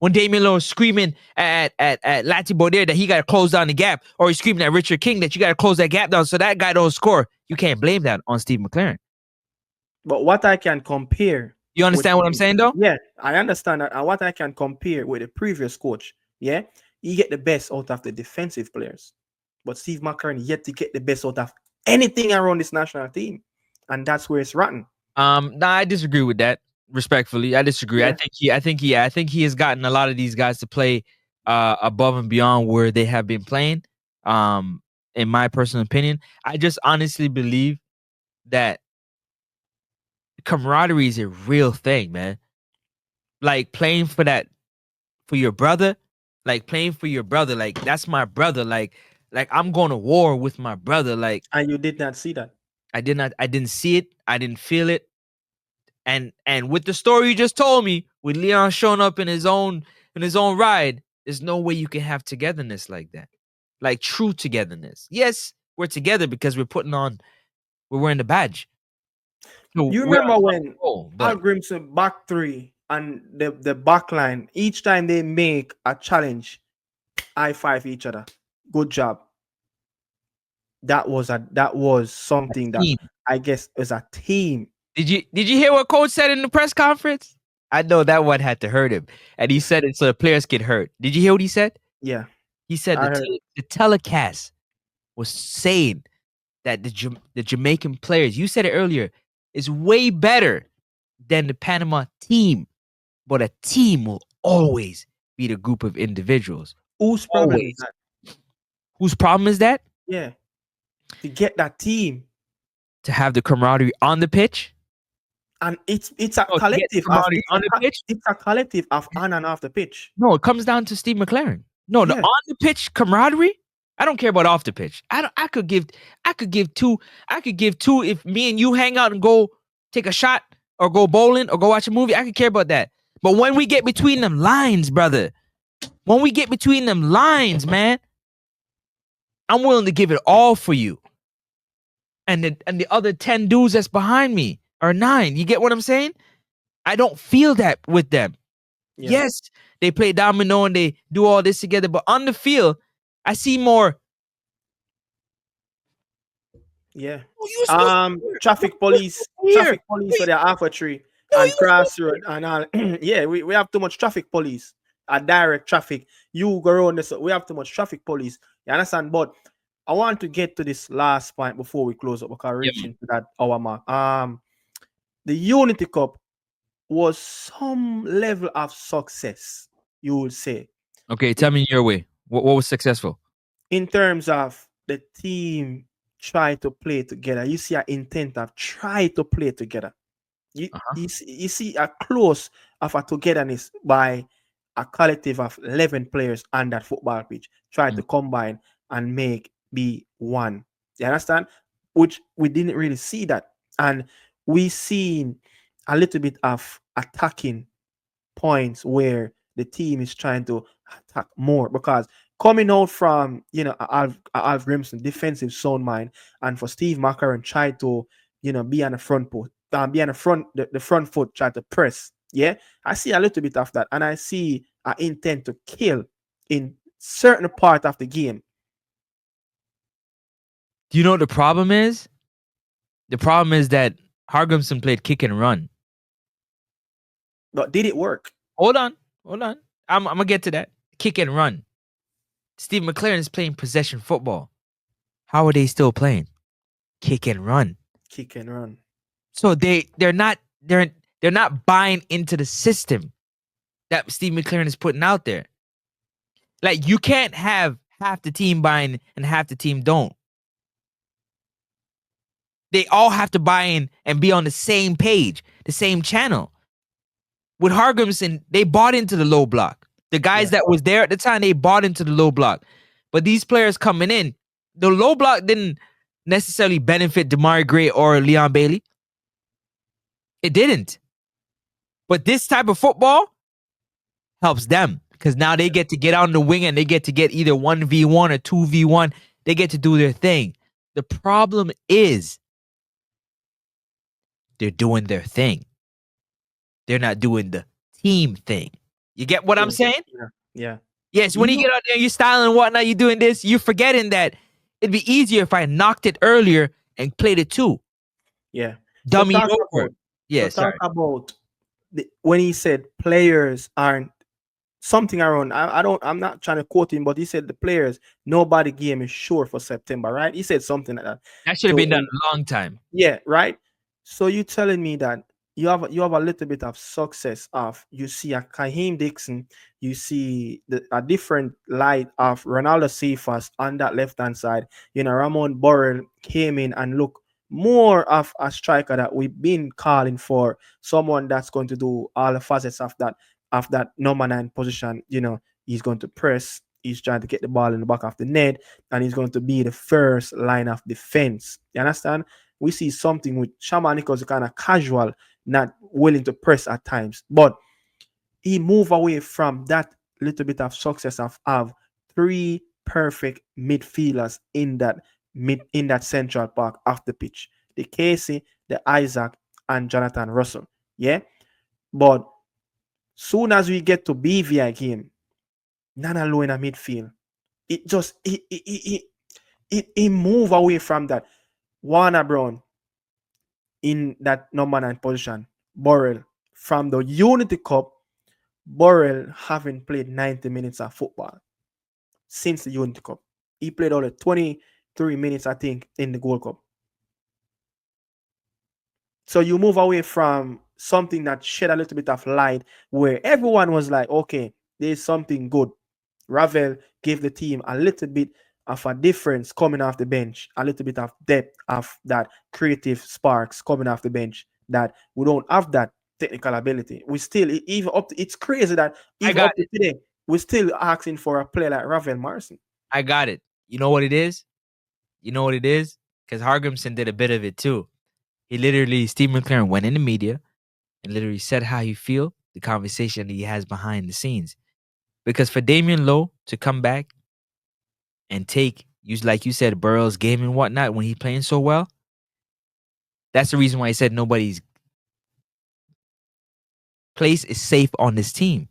When Damian Lillard screaming at Lati Baudier that he got to close down the gap, or he's screaming at Richard King that you got to close that gap down so that guy don't score, you can't blame that on Steve McCLAREN. But what I can compare... You understand what I'm saying, though? Yeah, I understand that. And what I can compare with the previous coach, yeah, you get the best out of the defensive players. But Steve McCLAREN yet to get the best out of anything around this national team. And that's where it's rotten. I disagree with that. Respectfully, I disagree. Yeah. I think he has gotten a lot of these guys to play above and beyond where they have been playing. In my personal opinion, I just honestly believe that camaraderie is a real thing, man. Like playing for your brother, like that's my brother. Like I'm going to war with my brother. Like, and you did not see that. I didn't see it. I didn't feel it. And with the story you just told me, with Leon showing up in his own ride, there's no way you can have togetherness like that. Like true togetherness. Yes, we're together because we're wearing the badge. So you remember when Grimson back three and the back line, each time they make a challenge, high five each other. Good job. That was something that I guess is a team. Did you hear what coach said in the press conference? I know that one had to hurt him, and he said it so the players get hurt. Did you hear what he said? Yeah, he said the telecast was saying that the Jamaican players, you said it earlier, is way better than the Panama team, but a team will always be the group of individuals. Whose problem is that? Whose problem is that? Yeah. To get that team. To have the camaraderie on the pitch. And it's a No, to get the collective of camaraderie on the pitch. it's a collective of on and off the pitch. No, it comes down to Steve McCLAREN. No, the Yeah. on the pitch camaraderie. I don't care about off the pitch. I could give two. I could give two if me and you hang out and go take a shot or go bowling or go watch a movie. I could care about that. But when we get between them lines, brother, when we get between them lines, man, I'm willing to give it all for you. And the other 10 dudes that's behind me or 9. You get what I'm saying? I don't feel that with them. Yeah. Yes, they play domino and they do all this together, but on the field, I see more. Yeah. Traffic police for their alpha tree and crossroad and all. Yeah, we have too much traffic police. A direct traffic. You go around this. We have too much traffic police. You understand? But I want to get to this last point before we close up because we're reaching to that hour mark. The Unity Cup was some level of success, you would say. Okay, tell me your way. What was successful? In terms of the team try to play together. You see an intent of try to play together. You see a close of a togetherness by a collective of 11 players on that football pitch. Try to combine and be one. You understand? Which we didn't really see that. And we seen a little bit of attacking points where the team is trying to attack more because coming out from Alf Grimson defensive sound mind and for Steve McCLAREN try to be on the front foot, be on the front foot, try to press. Yeah, I see a little bit of that, and I see an intent to kill in certain part of the game. Do you know what the problem is? The problem is that Hargrimson played kick and run. But did it work? Hold on. I'm gonna get to that. Kick and run. Steve McCLAREN is playing possession football. How are they still playing? Kick and run. Kick and run. So they're not buying into the system that Steve McCLAREN is putting out there. Like you can't have half the team buying and half the team don't. They all have to buy in and be on the same page, the same channel. With Hargrimson, they bought into the low block. The guys that was there at the time, they bought into the low block. But these players coming in, the low block didn't necessarily benefit Damari Gray or Leon Bailey. It didn't. But this type of football helps them because now they get to get on the wing and they get to get either 1v1 or 2v1. They get to do their thing. The problem is they're doing their thing. They're not doing the team thing. You get what I'm saying? Yeah. Yes, when you get out there, you're styling and whatnot, you're doing this, you're forgetting that it'd be easier if I knocked it earlier and played it too. Yeah. Dummy over. Talk about when he said players aren't something around. I'm not trying to quote him, but he said the players, nobody game is sure for September, right? He said something like that. That should have been done a long time. Yeah, right. So you telling me that you have a little bit of success of you see a Kaheem Dixon, you see a different light of Ronaldo Cephas on that left hand side. Ramon Burrell came in and look more of a striker that we've been calling for, someone that's going to do all the facets of that number 9 position. He's going to press, he's trying to get the ball in the back of the net, and he's going to be the first line of defense. You understand? We see something with Shaman Nichols kind of casual, not willing to press at times, but he moved away from that little bit of success of 3 perfect midfielders in that central park of the pitch. The Casey, the Isaac, and Jonathan Russell. Yeah. But soon as we get to BVI game, none alone in a midfield. It just it move away from that. Warner Brown in that number 9 position. Burrell from the Unity Cup. Burrell having played 90 minutes of football since the Unity Cup. He played only 23 minutes, I think, in the Gold Cup. So you move away from something that shed a little bit of light where everyone was like, okay, there's something good. Ravel gave the team a little bit of a difference coming off the bench, a little bit of depth of that creative sparks coming off the bench, that we don't have that technical ability. We still, even up to, it's crazy that I even got up to today, we're still asking for a player like Ravel Marson. I got it. You know what it is? You know what it is? Because Hargrimson did a bit of it too. He literally, Steve McCLAREN went in the media and literally said how you feel, the conversation that he has behind the scenes. Because for Damian Lowe to come back and take, like you said, Burrell's game and whatnot when he's playing so well, that's the reason why he said nobody's place is safe on this team.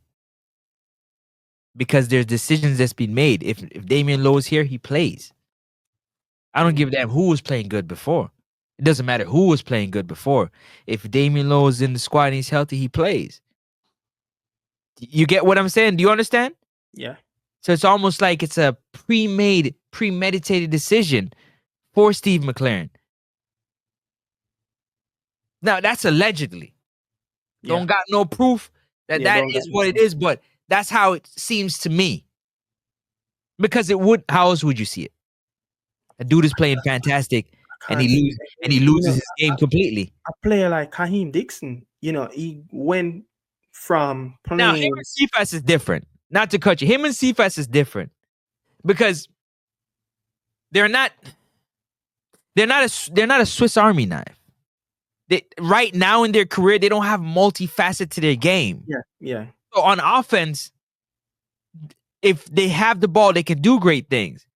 Because there's decisions that's been made. If Damian Lowe is here, he plays. I don't give a damn who was playing good before. It doesn't matter who was playing good before. If Damian Lowe is in the squad and he's healthy, he plays. You get what I'm saying? Do you understand? Yeah. So it's almost like it's a premeditated decision for Steve McCLAREN. Now, that's allegedly. Yeah. Don't got no proof that Yeah, that don't is got what no it is, but that's how it seems to me. Because it would, how else would you see it? A dude is playing fantastic and Can't see he it. loses his game completely. A player like Kaheem Dixon, he went from Now, him playing. and Cephas is different. Not to cut you. Him and Cephas is different. Because they're not a Swiss Army knife. Right now in their career, they don't have multifaceted to their game. Yeah. So on offense, if they have the ball, they can do great things.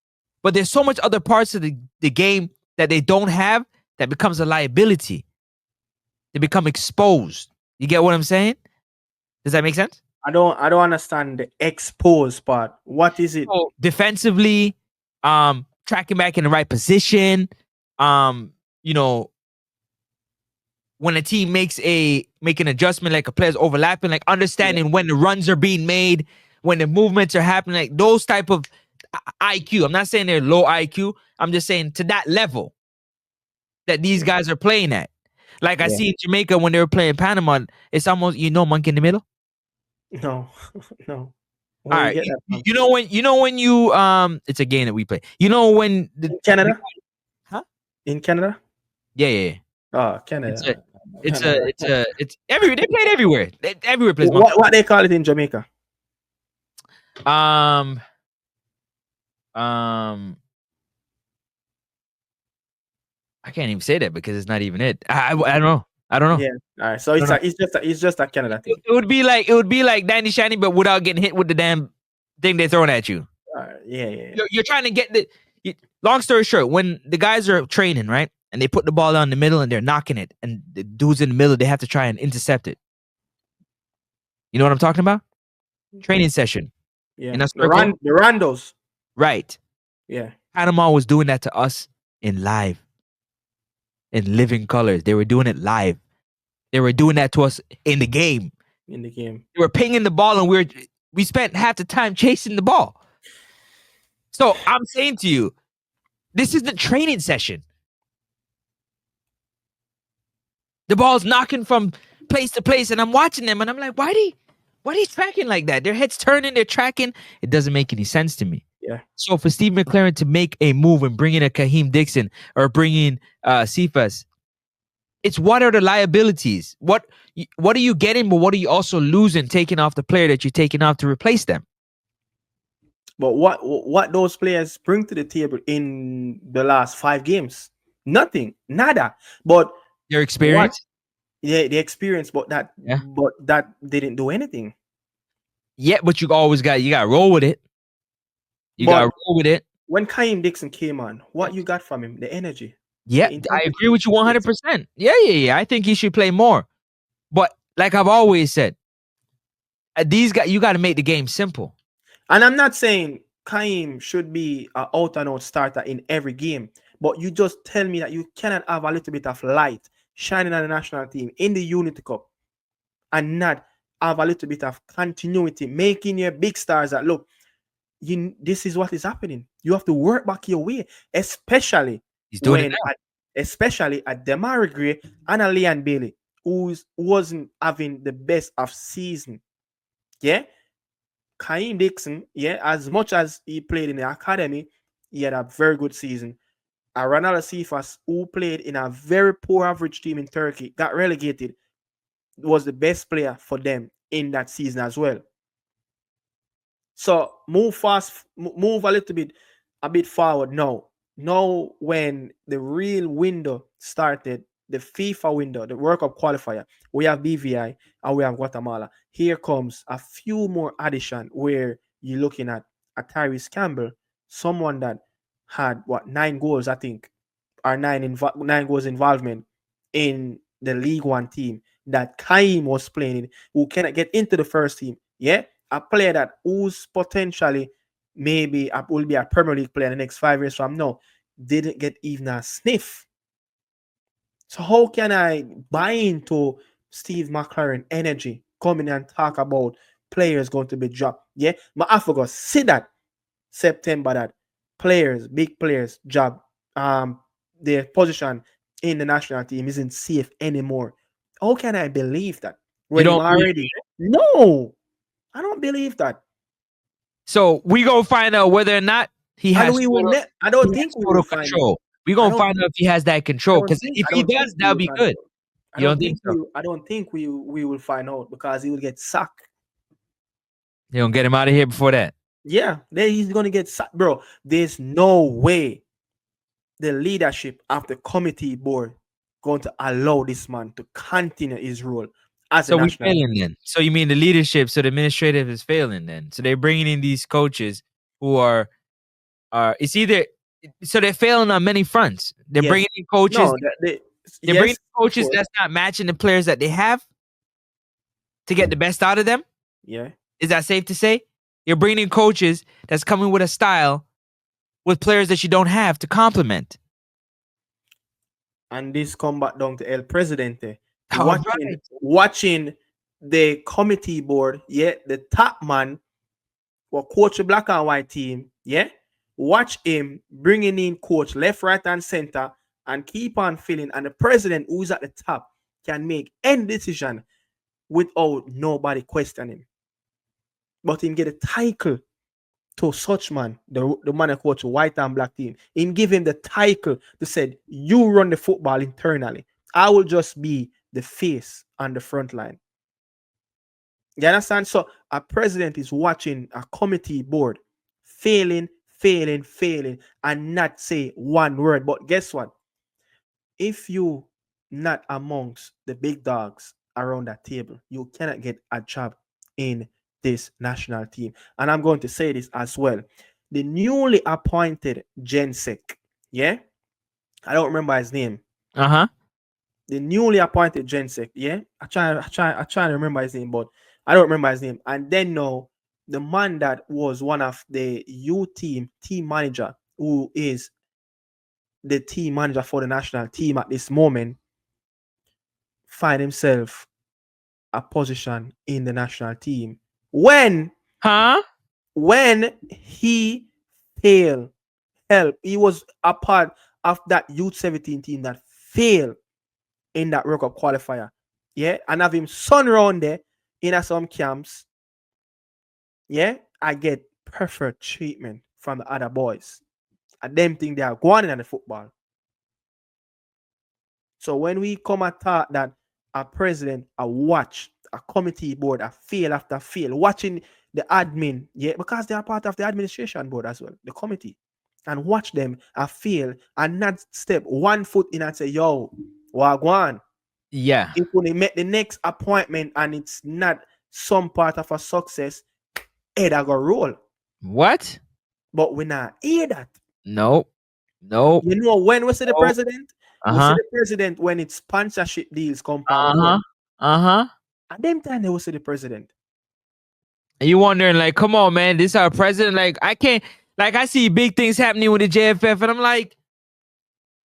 But there's so much other parts of the game that they don't have that becomes a liability. They become exposed. You get what I'm saying? Does that make sense? I don't understand the exposed part. What is it? So defensively, tracking back in the right position, when a team make an adjustment, like a player's overlapping, like understanding when the runs are being made, when the movements are happening, like those type of IQ. I'm not saying they're low IQ. I'm just saying to that level that these guys are playing at. Like I see in Jamaica when they were playing Panama, it's almost, monkey in the middle. No, no. All right, you know when you it's a game that we play. You know when in Canada? Huh? In Canada? Yeah. Oh, Canada. It's everywhere. They play it everywhere. Everywhere plays. What they call it in Jamaica? I can't even say that because it's not even it. I don't know. Yeah. All right. So it's just a Canada thing. It would be like Danny Shiny, but without getting hit with the damn thing they're throwing at you. Yeah. You're trying to get long story short, when the guys are training, right, and they put the ball down the middle and they're knocking it, and the dudes in the middle, they have to try and intercept it. You know what I'm talking about? Training session. Yeah. In a circle. The randos. Right. Yeah. Panama was doing that to us in living colors. They were doing it live. They were doing that to us in the game. They were pinging the ball, and we spent half the time chasing the ball. So I'm saying to you, this is the training session. The ball's knocking from place to place, and I'm watching them, and I'm like, why are they tracking like that? Their heads turning, they're tracking. It doesn't make any sense to me. Yeah. So for Steve McCLAREN to make a move and bring in a Kaheem Dixon or bring in Cephas, it's what are the liabilities? What are you getting, but what are you also losing taking off the player that you're taking off to replace them? But what those players bring to the table in the last 5 games? Nothing, nada. But their experience, the experience, but that didn't do anything. Yeah, but you got to roll with it. You got to roll with it. When Kaheem Dixon came on, what you got from him? The energy. Yeah, I agree with you 100%. Yeah. I think he should play more. But like I've always said, these guys, you got to make the game simple. And I'm not saying Kaheem should be an out-and-out starter in every game, but you just tell me that you cannot have a little bit of light shining on the national team in the Unity Cup and not have a little bit of continuity, making your big stars that, look, this is what is happening. You have to work back your way, especially at Demari Gray and a Leon Bailey, who wasn't having the best of season. Yeah. Kaheem Dixon, as much as he played in the academy, he had a very good season. Ronaldo Cephas, who played in a very poor average team in Turkey, got relegated, was the best player for them in that season as well. So move move a bit forward now. Now, when the real window started, the FIFA window, the World Cup qualifier, we have BVI and we have Guatemala. Here comes a few more addition where you're looking at a Tyrese Campbell, someone that had 9 goals, I think, or 9 goals involvement in the League One team that Kaim was playing in, who cannot get into the first team. Yeah, a player that who's potentially maybe will be a Premier League player in the next 5 years from now didn't get even a sniff. So how can I buy into Steve McCLAREN energy coming and talk about players going to be dropped? Yeah, but I forgot see that September that players, big players, job, their position in the national team isn't safe anymore. How can I believe that? You When him don't believe already? No, I don't believe that. So we gonna find out whether or not he And has we will. I he don't has think we will total find out. control. We I gonna don't find think. out if he has that control. Because if I he don't think does, we that'll will be find good. out. You don't think so? I don't think we will find out because he will get sacked. They gonna get him out of here before that. Yeah, then he's gonna get sacked, bro. There's no way the leadership of the committee board going to allow this man to continue his role as a So we national failing team. then. So you mean the leadership, so the administrative is failing then. So they're bringing in these coaches who are it's either so they're failing on many fronts. They're Yes. bringing in coaches. No. They're bringing Yes. in coaches Sure. that's not matching the players that they have to get the best out of them. Yeah. Is that safe to say? You're bringing in coaches that's coming with a style with players that you don't have to complement. And this come back down to El Presidente All right. watching the committee board. Yeah, the top man or coach the black and white team. Yeah, watch him bringing in coach left, right, and center, and keep on filling. And the president, who's at the top, can make any decision without nobody questioning. But him get a title to such man, the man that coach white and black team. Him give him the title to say, you run the football internally. I will just be the face on the front line. You understand? So a president is watching a committee board failing, and not say one word. But guess what? If you not amongst the big dogs around that table, you cannot get a job in this national team. And I'm going to say this as well. The newly appointed Gensek, yeah? I don't remember his name. Uh-huh. The newly appointed Gensek, yeah? I try to remember his name, but I don't remember his name. And then now, the man that was one of the team manager, who is the team manager for the national team at this moment, find himself a position in the national team when he failed help. He was a part of that youth 17 team that failed in that World Cup qualifier. Yeah, and have him son around there in some camps. Yeah, I get perfect treatment from the other boys. And them think they are going in the football. So when we come and talk that a president, a watch, a committee board, a fail after fail, watching the admin, yeah, because they are part of the administration board as well, the committee, and watch them a fail and not step one foot in and say, yo, wagwan. Yeah. If we make the next appointment and it's not some part of a success, it I go roll. What? But we not hear that. Nope. You know when we see the president? We see Uh-huh. the president when it's sponsorship deals come on Uh-huh. board. Uh-huh. At them time they will see the president. And you wondering, like, come on, man, this our president. Like, I can't, like, I see big things happening with the JFF, and I'm like,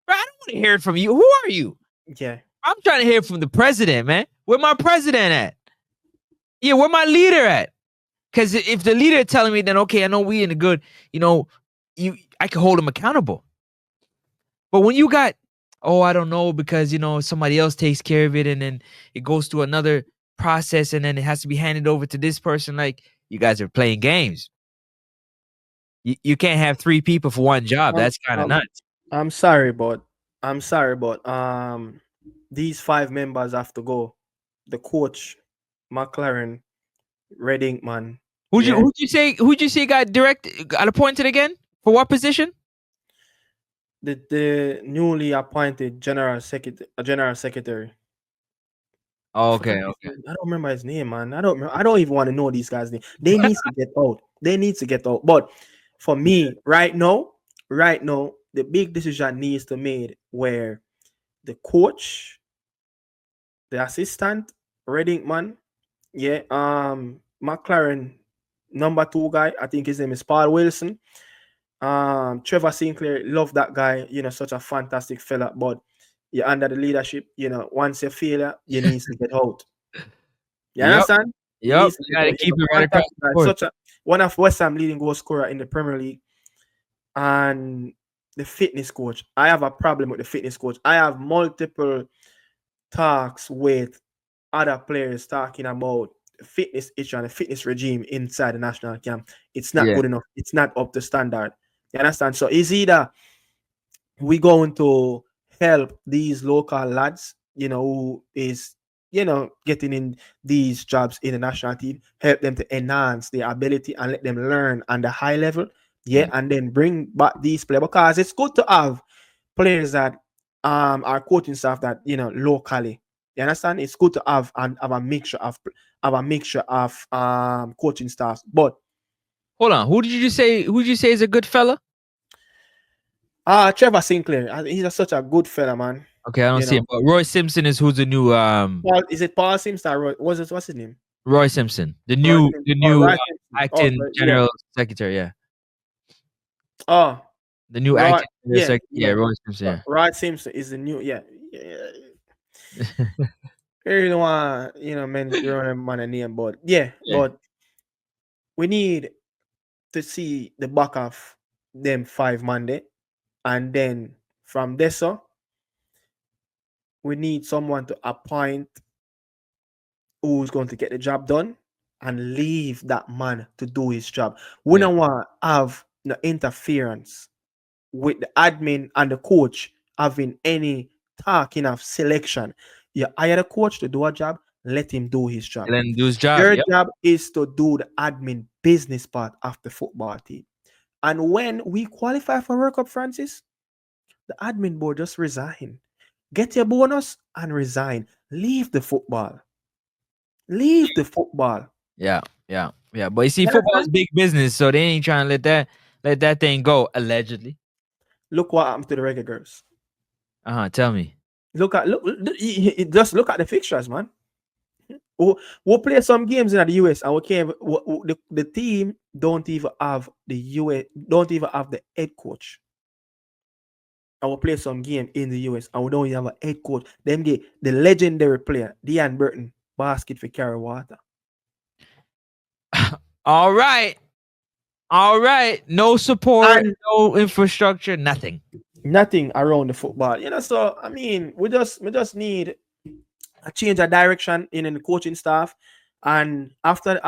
bro, I don't want to hear it from you. Who are you? Yeah. I'm trying to hear from the president, man. Where my president at? Yeah, where my leader at? Because if the leader telling me, then okay, I know we in the good, I can hold him accountable. But when you got, I don't know, because somebody else takes care of it, and then it goes through another process, and then it has to be handed over to this person. Like, you guys are playing games. You can't have 3 people for one job. Um, That's kind of um, nuts. I'm sorry, but these 5 members have to go. The coach, McCLAREN, Redding man. Yeah, Who'd you say got appointed again? For what position? the newly appointed general secretary. Oh, Forgot okay, his okay. name. I don't remember his name, man. I don't even want to know these guys' name. They need to get out. They need to get out. But for me, right now, the big decision needs to be made where the coach, the assistant, Redding man, yeah, McCLAREN number 2 guy, I think his name is Paul Wilson. Trevor Sinclair, love that guy, such a fantastic fella, but you're under the leadership, once you fail, you need to get out. You Yep, understand? He yep. needs to You get gotta out. keep it right across Fantastic the guy. board. Such a one of West Ham leading goal scorer in the Premier League. And the fitness coach. I have a problem with the fitness coach. I have multiple talks with other players talking about the fitness issue and the fitness regime inside the national camp. It's not Yeah. good enough. It's not up to standard. You understand? So it's either we going to help these local lads, who is, getting in these jobs in the national team, help them to enhance their ability and let them learn on the high level, Yeah. and then bring back these players, because it's good to have players that are coaching staff that locally. You understand? It's good to have a mixture of coaching staff. But Hold on. Who did you say is a good fella? Trevor Sinclair, he's such a good fella, man. Okay, I don't You see know, him. But Roy Simpson is who's the new Paul, is it Paul Simpson? Or what's his name? Roy Simpson. The Roy new Simpson. the Oh, new Roy Simpson. Oh, acting so, yeah. general secretary, yeah. Oh, The new Roy. acting general Yeah, secretary, yeah, yeah. Roy Simpson, Roy Simpson is the new. Yeah, yeah. yeah. You don't want man, you don't man a name, but yeah, Yeah. but we need to see the back of them 5 Monday, and then from there, so we need someone to appoint who's going to get the job done and leave that man to do his job. We Yeah. don't want to have no interference with the admin and the coach having any talking of selection. You hire the coach to do a job, let him do his job. And then do his job. Your Yep. job is to do the admin business part of the football team. And when we qualify for World Cup, Francis, the admin board just resign. Get your bonus and resign. Leave the football. Leave the football. Yeah. Yeah. Yeah. But you see, You football is understand? big business, so they ain't trying to let that thing go, allegedly. Look what happened to the Reggae girls. Tell me. Just look at the fixtures, man. We'll play some games in the US, and we can't. The team don't even have the US, don't even have the head coach. And we'll play some game in the US, and we don't even have a head coach. Them get the legendary player, Dean Burton, basket for carry water. All right. All right. No support, And no infrastructure, nothing. nothing around the football. So I mean, we just need a change of direction in the coaching staff. And after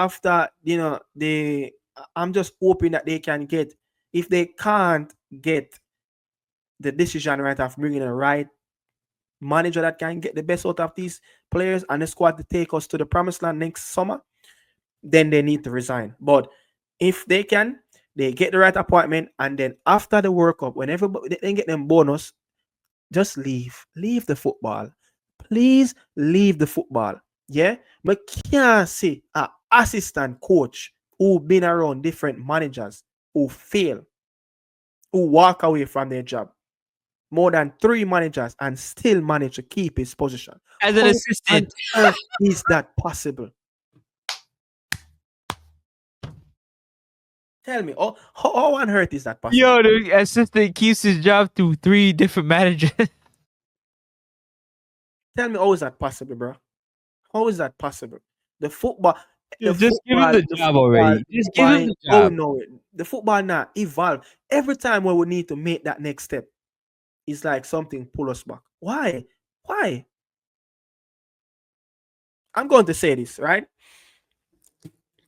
they I'm just hoping that they can get, if they can't get the decision right of bringing the right manager that can get the best out of these players and the squad to take us to the promised land next summer, then they need to resign. But if they can, they get the right appointment, and then after the World Cup, whenever they get them bonus, just leave the football. Please leave the football. Yeah, but can't see a assistant coach who been around different managers who fail, who walk away from their job, more than 3 managers, and still manage to keep his position. As an How on assistant. earth is that possible? Tell me, how on earth is that possible? Yo, the assistant keeps his job through 3 different managers. Tell me, how is that possible, bro? How is that possible? The football, the Just give him football, the the job football, already. the Just give football him ain't the job. going nowhere. The football now evolve. Every time when we need to make that next step, it's like something pull us back. Why? Why? I'm going to say this, right?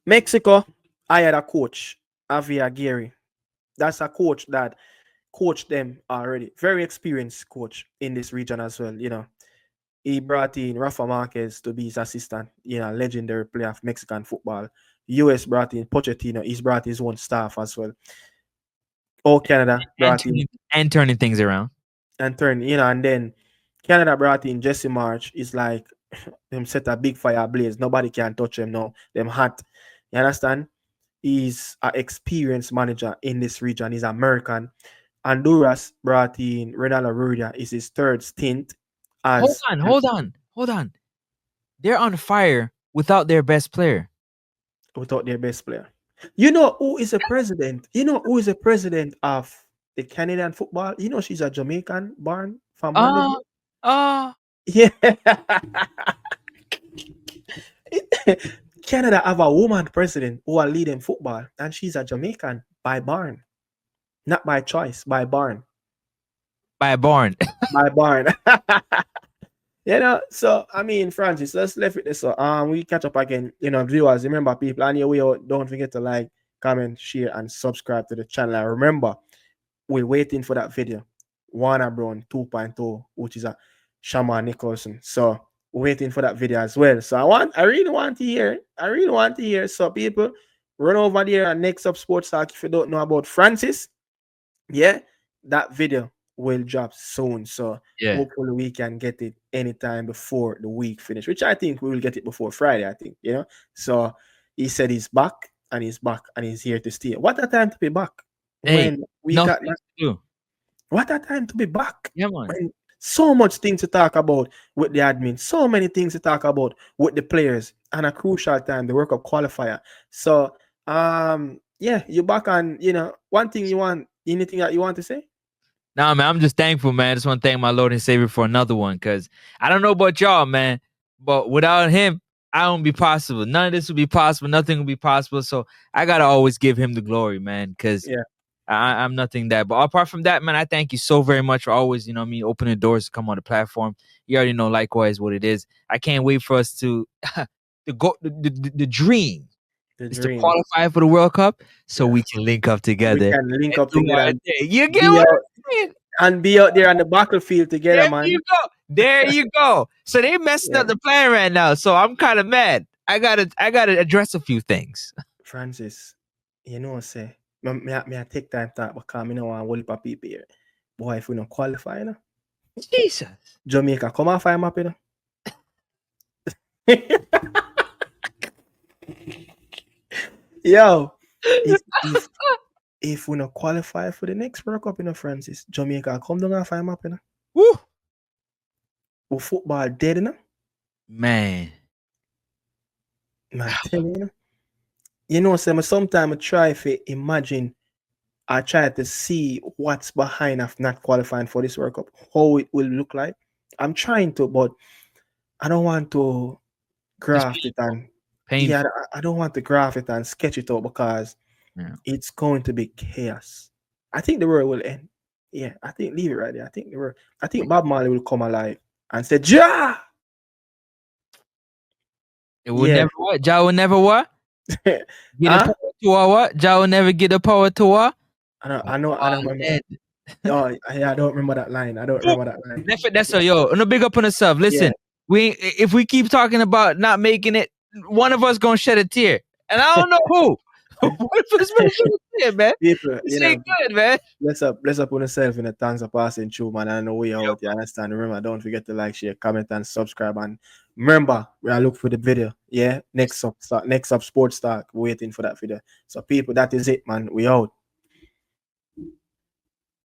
Mexico hired a coach, Javier Aguirre. That's a coach that coached them already. Very experienced coach in this region as well. He brought in Rafa Marquez to be his assistant. Legendary player of Mexican football. US brought in Pochettino. He's brought his own staff as well. All Canada brought in and turning things around. and and then Canada brought in Jesse March. It's like them set a big fire blaze. Nobody can touch him now. Them hot. You understand? He's an experienced manager in this region. He's American. Honduras brought in Renalo Ruria. Is his third stint as Hold on. They're on fire without their best player. Without their best player. You know who is a president? You know who is a president of the Canadian football? She's a Jamaican born from Mandeville. Yeah. Canada have a woman president who are leading football, and she's a Jamaican by barn. Not by choice, by barn. By barn. By barn. So I mean, Francis, let's leave it this. So we catch up again. Viewers, remember people, and we don't forget to like, comment, share, and subscribe to the channel. And remember, we're waiting for that video. Warner Brown 2.0, which is a Shaman Nicholson. So we're waiting for that video as well. So I really want to hear. So people, run over there and Next Up Sports Talk if you don't know about Francis. Yeah, that video will drop soon. So hopefully we can get it anytime before the week finish, which I think we will get it before Friday, I think, So he said he's back and he's here to stay. What a time to be back. When we got that to do. What a time to be back. Yeah, man. When so much things to talk about with the admin, so many things to talk about with the players, and a crucial time, the World Cup qualifier. So you're back on, one thing you want, anything that you want to say? Nah, man, I'm just thankful, man. I just want to thank my Lord and Savior for another one, because I don't know about y'all, man, but without him, I won't be possible. None of this would be possible. Nothing would be possible. So I got to always give him the glory, man, because I'm nothing that. But apart from that, man, I thank you so very much for always, opening doors to come on the platform. You already know likewise what it is. I can't wait for us to go the dream. Is to qualify for the World Cup so we can link up together. We can link up together. You get what I'm saying? And be out there on the battlefield together, man. There you go. So they messing up the plan right now. So I'm kind of mad. I gotta address a few things. Francis, say, may I take time to talk because I know one whole heap of people here. Boy, if we don't qualify, Jesus. Jamaica, come on, fire map, Yo, if we not qualify for the next World Cup, Francis, Jamaica come down and find map, Woo! Football dead, Man, tell you, sometimes I try to imagine, I try to see what's behind of not qualifying for this World Cup, how it will look like. I'm trying to, but I don't want to graft it and I don't want to graph it and sketch it out because it's going to be chaos. I think the world will end. Yeah, I think leave it right there. I think Bob Marley will come alive and say, Ja! It will never what? Ja will never what? Get the power to what? Ja will never get the power to what? I don't remember. Oh, I don't remember that line. That's so no big up on yourself. Listen, if we keep talking about not making it, one of us gonna shed a tear, and I don't know who. What if it's gonna shed a tear, man? People, this ain't good, man. Let's up on yourself in the thanks for passing through, man. I know we are out. You understand? Remember, don't forget to like, share, comment, and subscribe. And remember, we are looking for the video. Yeah, next up sports talk. Waiting for that video. So people, that is it, man. We out.